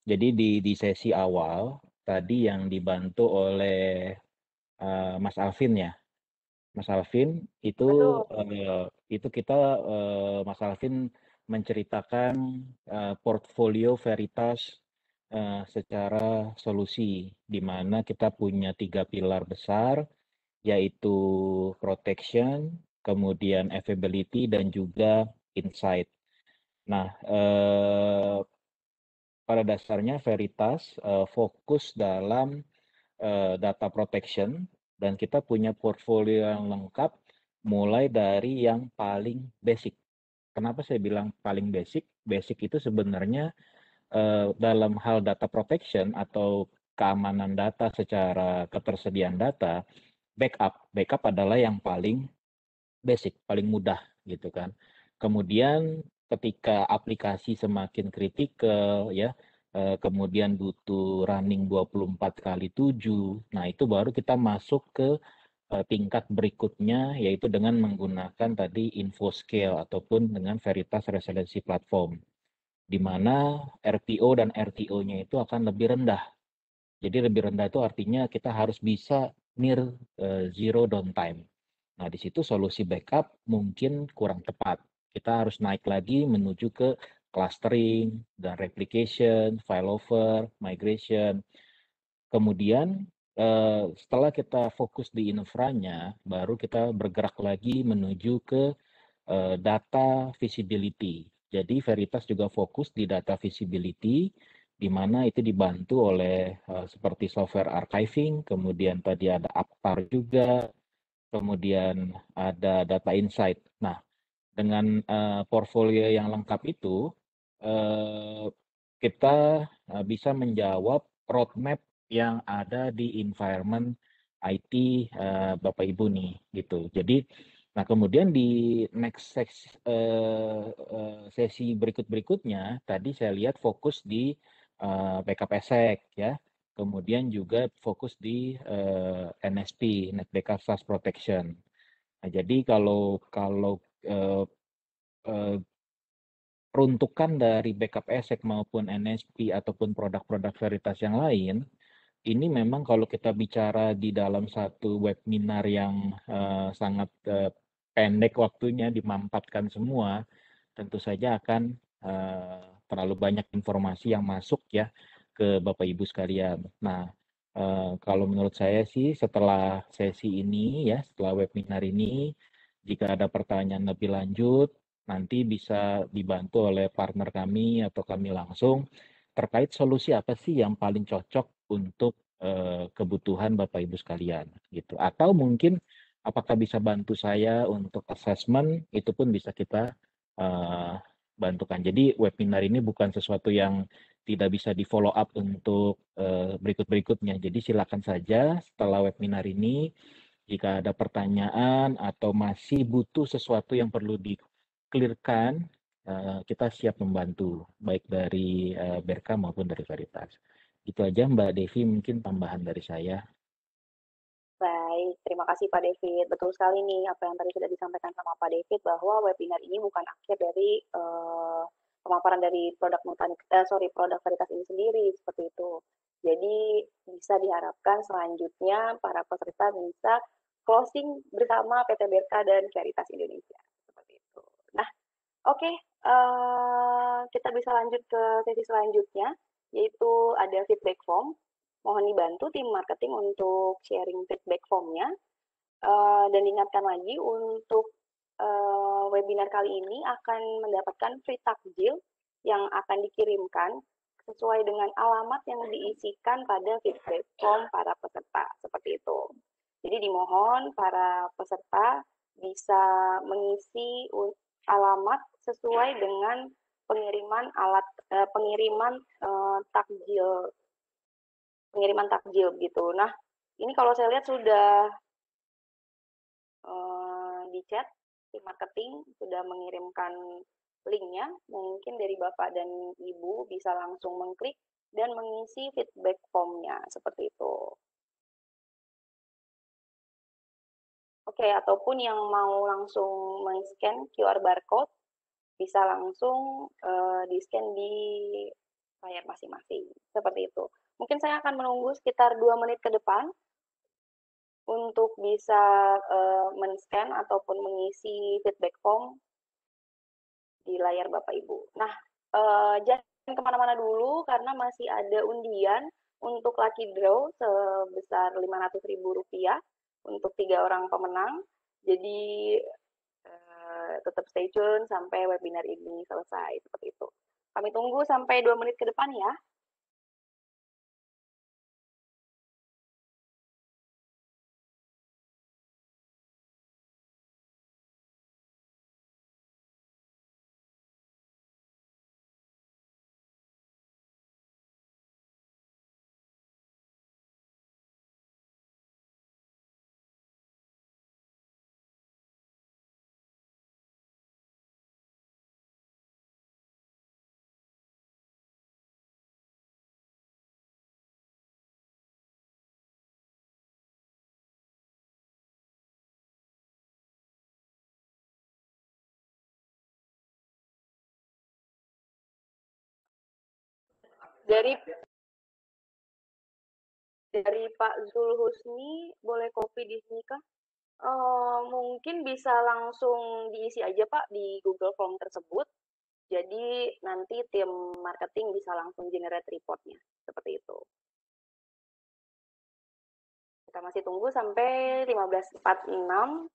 Jadi di sesi awal tadi yang dibantu oleh Mas Alvin ya. Mas Alvin itu kita Mas Alvin menceritakan portfolio Veritas secara solusi, di mana kita punya 3 pilar besar, yaitu protection, kemudian availability, dan juga insight. Nah, pada dasarnya Veritas fokus dalam data protection, dan kita punya portfolio yang lengkap, mulai dari yang paling basic. Kenapa saya bilang paling basic? Basic itu sebenarnya dalam hal data protection atau keamanan data secara ketersediaan data, backup adalah yang paling basic, paling mudah gitu kan. Kemudian ketika aplikasi semakin kritikal ya, kemudian butuh running 24/7, nah itu baru kita masuk ke tingkat berikutnya, yaitu dengan menggunakan tadi InfoScale ataupun dengan Veritas Resiliency Platform, di mana RPO dan RTO-nya itu akan lebih rendah. Jadi lebih rendah itu artinya kita harus bisa near zero downtime. Nah, di situ solusi backup mungkin kurang tepat. Kita harus naik lagi menuju ke clustering dan replication, failover, migration. Kemudian setelah kita fokus di infranya, baru kita bergerak lagi menuju ke data visibility. Jadi Veritas juga fokus di data visibility, di mana itu dibantu oleh seperti software archiving, kemudian tadi ada Aptar juga, kemudian ada data insight. Nah, dengan portfolio yang lengkap itu, kita bisa menjawab roadmap yang ada di environment IT Bapak Ibu nih, gitu. Jadi, nah kemudian di next sesi berikutnya, tadi saya lihat fokus di backup ASEC ya, kemudian juga fokus di NSP, Net Backup Flash Protection. Nah, jadi kalau peruntukan dari backup ASEC maupun NSP ataupun produk-produk Veritas yang lain, ini memang kalau kita bicara di dalam satu webinar yang sangat pendek waktunya dimampatkan semua, tentu saja akan terlalu banyak informasi yang masuk ya ke Bapak Ibu sekalian. Nah, kalau menurut saya sih setelah sesi ini ya, setelah webinar ini, jika ada pertanyaan lebih lanjut, nanti bisa dibantu oleh partner kami atau kami langsung terkait solusi apa sih yang paling cocok untuk kebutuhan Bapak Ibu sekalian gitu. Atau mungkin apakah bisa bantu saya untuk assessment, itu pun bisa kita bantukan. Jadi webinar ini bukan sesuatu yang tidak bisa di follow up untuk berikut-berikutnya. Jadi silakan saja setelah webinar ini jika ada pertanyaan atau masih butuh sesuatu yang perlu di-clearkan, kita siap membantu, baik dari Berka maupun dari Veritas. Itu aja Mbak Devi, mungkin tambahan dari saya. Baik, terima kasih Pak David. Betul sekali nih apa yang tadi sudah disampaikan sama Pak David bahwa webinar ini bukan akhir dari pemaparan dari produk produk Veritas ini sendiri seperti itu. Jadi bisa diharapkan selanjutnya para peserta bisa closing bersama PT Berka dan Veritas Indonesia seperti itu. Nah, oke, kita bisa lanjut ke sesi selanjutnya, yaitu ada feedback form. Mohon dibantu tim marketing untuk sharing feedback formnya. Dan diingatkan lagi untuk webinar kali ini akan mendapatkan free takjil yang akan dikirimkan sesuai dengan alamat yang diisikan pada feedback form para peserta, seperti itu. Jadi dimohon para peserta bisa mengisi alamat sesuai dengan pengiriman takjil gitu. Nah, ini kalau saya lihat sudah di chat tim marketing sudah mengirimkan linknya. Mungkin dari Bapak dan Ibu bisa langsung mengklik dan mengisi feedback formnya seperti itu. Oke, ataupun yang mau langsung men-scan QR barcode bisa langsung di-scan di layar masing-masing. Seperti itu. Mungkin saya akan menunggu sekitar 2 menit ke depan untuk bisa men-scan ataupun mengisi feedback form di layar Bapak Ibu. Nah, jangan kemana-mana dulu karena masih ada undian untuk lucky draw sebesar Rp500.000 untuk 3 orang pemenang. Jadi tetap stay tune sampai webinar ini selesai seperti itu. Kami tunggu sampai 2 menit ke depan ya. Dari Pak Zulhusni, boleh copy di sini kah? Mungkin bisa langsung diisi aja Pak di Google Form tersebut. Jadi nanti tim marketing bisa langsung generate reportnya. Seperti itu. Kita masih tunggu sampai 15.46.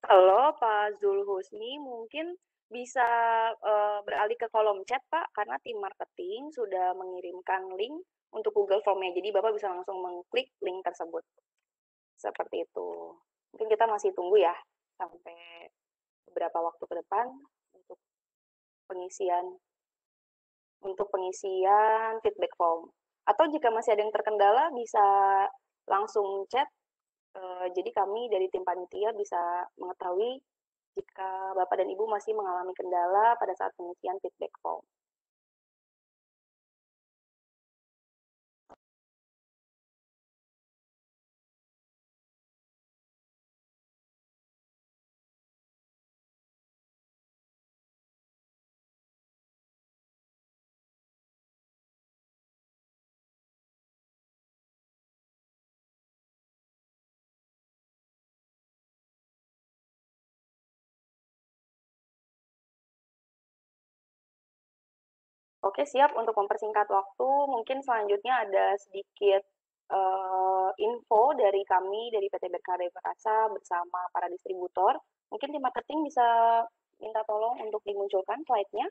Halo Pak Zulhusni, mungkin bisa beralih ke kolom chat Pak, karena tim marketing sudah mengirimkan link untuk Google Form-nya. Jadi Bapak bisa langsung mengklik link tersebut. Seperti itu. Mungkin kita masih tunggu ya sampai beberapa waktu ke depan untuk pengisian feedback form. Atau jika masih ada yang terkendala bisa langsung chat. Jadi kami dari tim panitia bisa mengetahui jika Bapak dan Ibu masih mengalami kendala pada saat pengisian feedback form. Oke, siap. Untuk mempersingkat waktu, mungkin selanjutnya ada sedikit info dari kami, dari PT Berkarya Perkasa bersama para distributor. Mungkin tim marketing bisa minta tolong untuk dimunculkan slide-nya.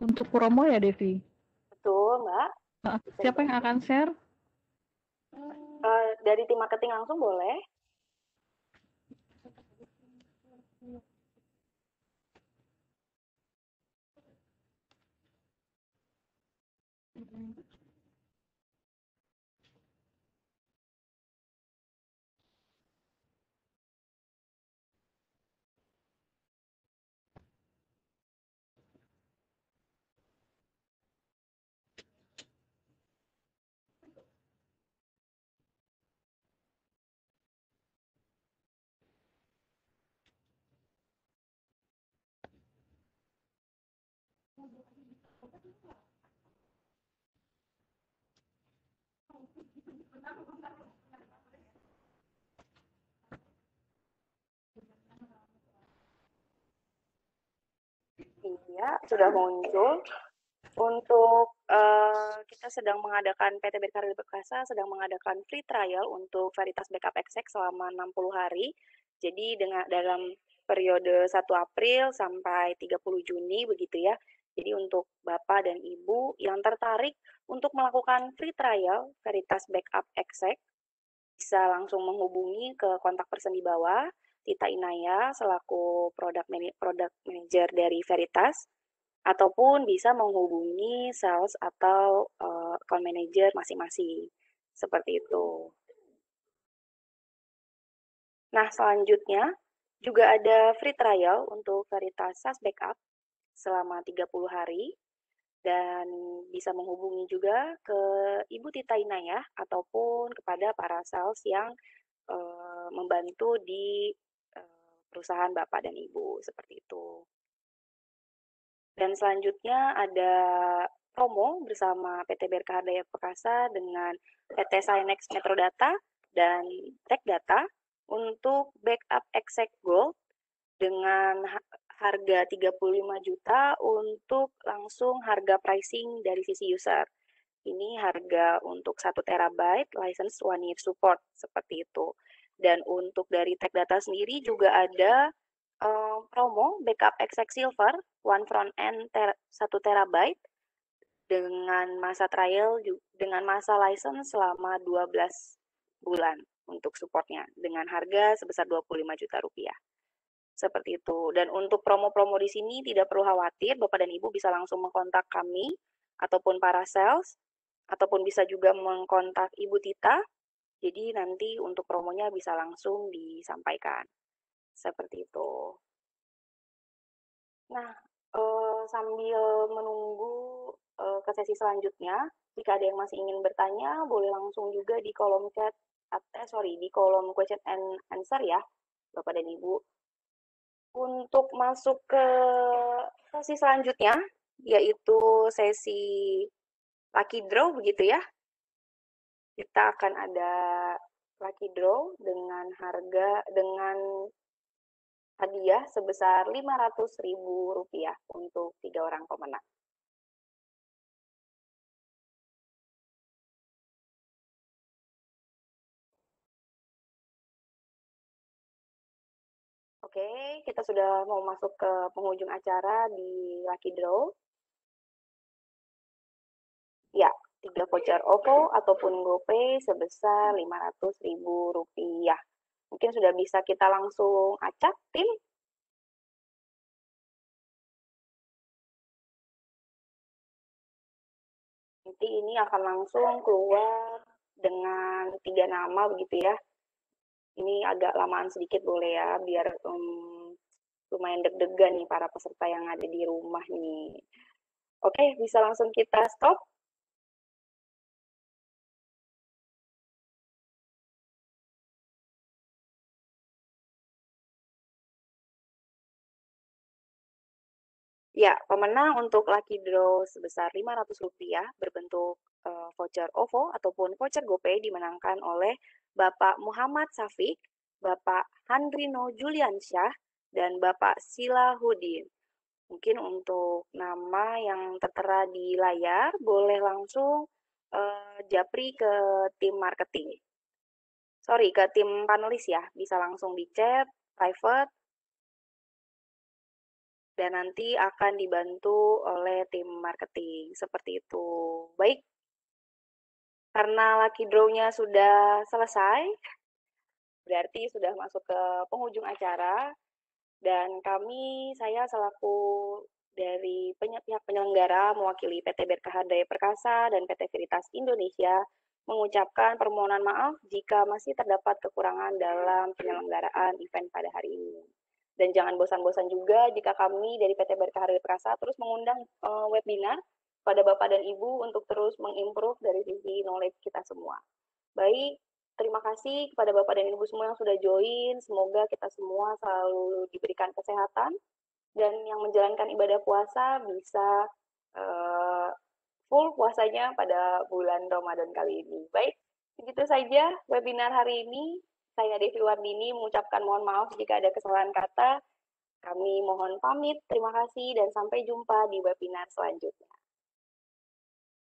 Untuk promo ya, Devi? Betul, Mbak. Siapa yang akan share? Dari tim marketing langsung boleh. Iya, sudah muncul. Untuk kita sedang mengadakan PT Berkarya Perkasa sedang mengadakan free trial untuk Veritas Backup Exec selama 60 hari. Jadi dalam periode 1 April sampai 30 Juni begitu ya. Jadi untuk Bapak dan Ibu yang tertarik untuk melakukan free trial Veritas Backup Exec bisa langsung menghubungi ke kontak person di bawah, Tita Inaya selaku product manager dari Veritas, ataupun bisa menghubungi sales atau account manager masing-masing. Seperti itu. Nah, selanjutnya juga ada free trial untuk Veritas SaaS Backup selama 30 hari dan bisa menghubungi juga ke Ibu Tita Inayah ataupun kepada para sales yang membantu di perusahaan Bapak dan Ibu seperti itu. Dan selanjutnya ada promo bersama PT BRK Daya Perkasa dengan PT Synex Metrodata dan Tech Data untuk backup Exec Gold dengan harga 35 juta untuk langsung harga pricing dari sisi user. Ini harga untuk 1 terabyte license 1 year support seperti itu. Dan untuk dari Tech Data sendiri juga ada promo backup Exec Silver one front end 1 terabyte dengan masa trial dengan masa license selama 12 bulan untuk supportnya dengan harga sebesar 25 juta rupiah. Seperti itu. Dan untuk promo-promo di sini tidak perlu khawatir, Bapak dan Ibu bisa langsung mengkontak kami ataupun para sales ataupun bisa juga mengkontak Ibu Tita. Jadi nanti untuk promonya bisa langsung disampaikan. Seperti itu. Nah, sambil menunggu ke sesi selanjutnya, jika ada yang masih ingin bertanya, boleh langsung juga di kolom chat, di kolom question and answer ya, Bapak dan Ibu. Untuk masuk ke sesi selanjutnya, yaitu sesi lucky draw begitu ya. Kita akan ada lucky draw dengan hadiah sebesar Rp500.000 untuk 3 orang pemenang. Oke, kita sudah mau masuk ke penghujung acara di Lucky Draw. Ya, 3 voucher OVO ataupun GoPay sebesar Rp500.000. Mungkin sudah bisa kita langsung acak, tim? Nanti ini akan langsung keluar dengan 3 nama begitu ya. Ini agak lamaan sedikit boleh ya, biar lumayan deg-degan nih para peserta yang ada di rumah nih. Oke, bisa langsung kita stop. Ya, pemenang untuk Lucky Draw sebesar Rp500 berbentuk voucher OVO ataupun voucher GoPay dimenangkan oleh Bapak Muhammad Syafiq, Bapak Handrino Juliansyah, dan Bapak Silahudin. Mungkin untuk nama yang tertera di layar, boleh langsung japri ke tim marketing. Sorry, ke tim panelis ya, bisa langsung di chat, private, dan nanti akan dibantu oleh tim marketing, seperti itu. Baik, karena lucky draw-nya sudah selesai, berarti sudah masuk ke penghujung acara, dan saya selaku dari pihak penyelenggara mewakili PT Berkah Daya Perkasa dan PT Veritas Indonesia mengucapkan permohonan maaf jika masih terdapat kekurangan dalam penyelenggaraan event pada hari ini. Dan jangan bosan-bosan juga jika kami dari PT Berkah Daya Perkasa terus mengundang webinar pada Bapak dan Ibu untuk terus mengimprove dari sisi knowledge kita semua. Baik, terima kasih kepada Bapak dan Ibu semua yang sudah join. Semoga kita semua selalu diberikan kesehatan dan yang menjalankan ibadah puasa bisa full puasanya pada bulan Ramadan kali ini. Baik, begitu saja webinar hari ini. Saya Devi Wardini mengucapkan mohon maaf jika ada kesalahan kata. Kami mohon pamit. Terima kasih dan sampai jumpa di webinar selanjutnya.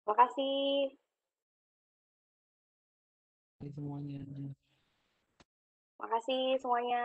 Terima kasih. Semuanya. Terima kasih semuanya.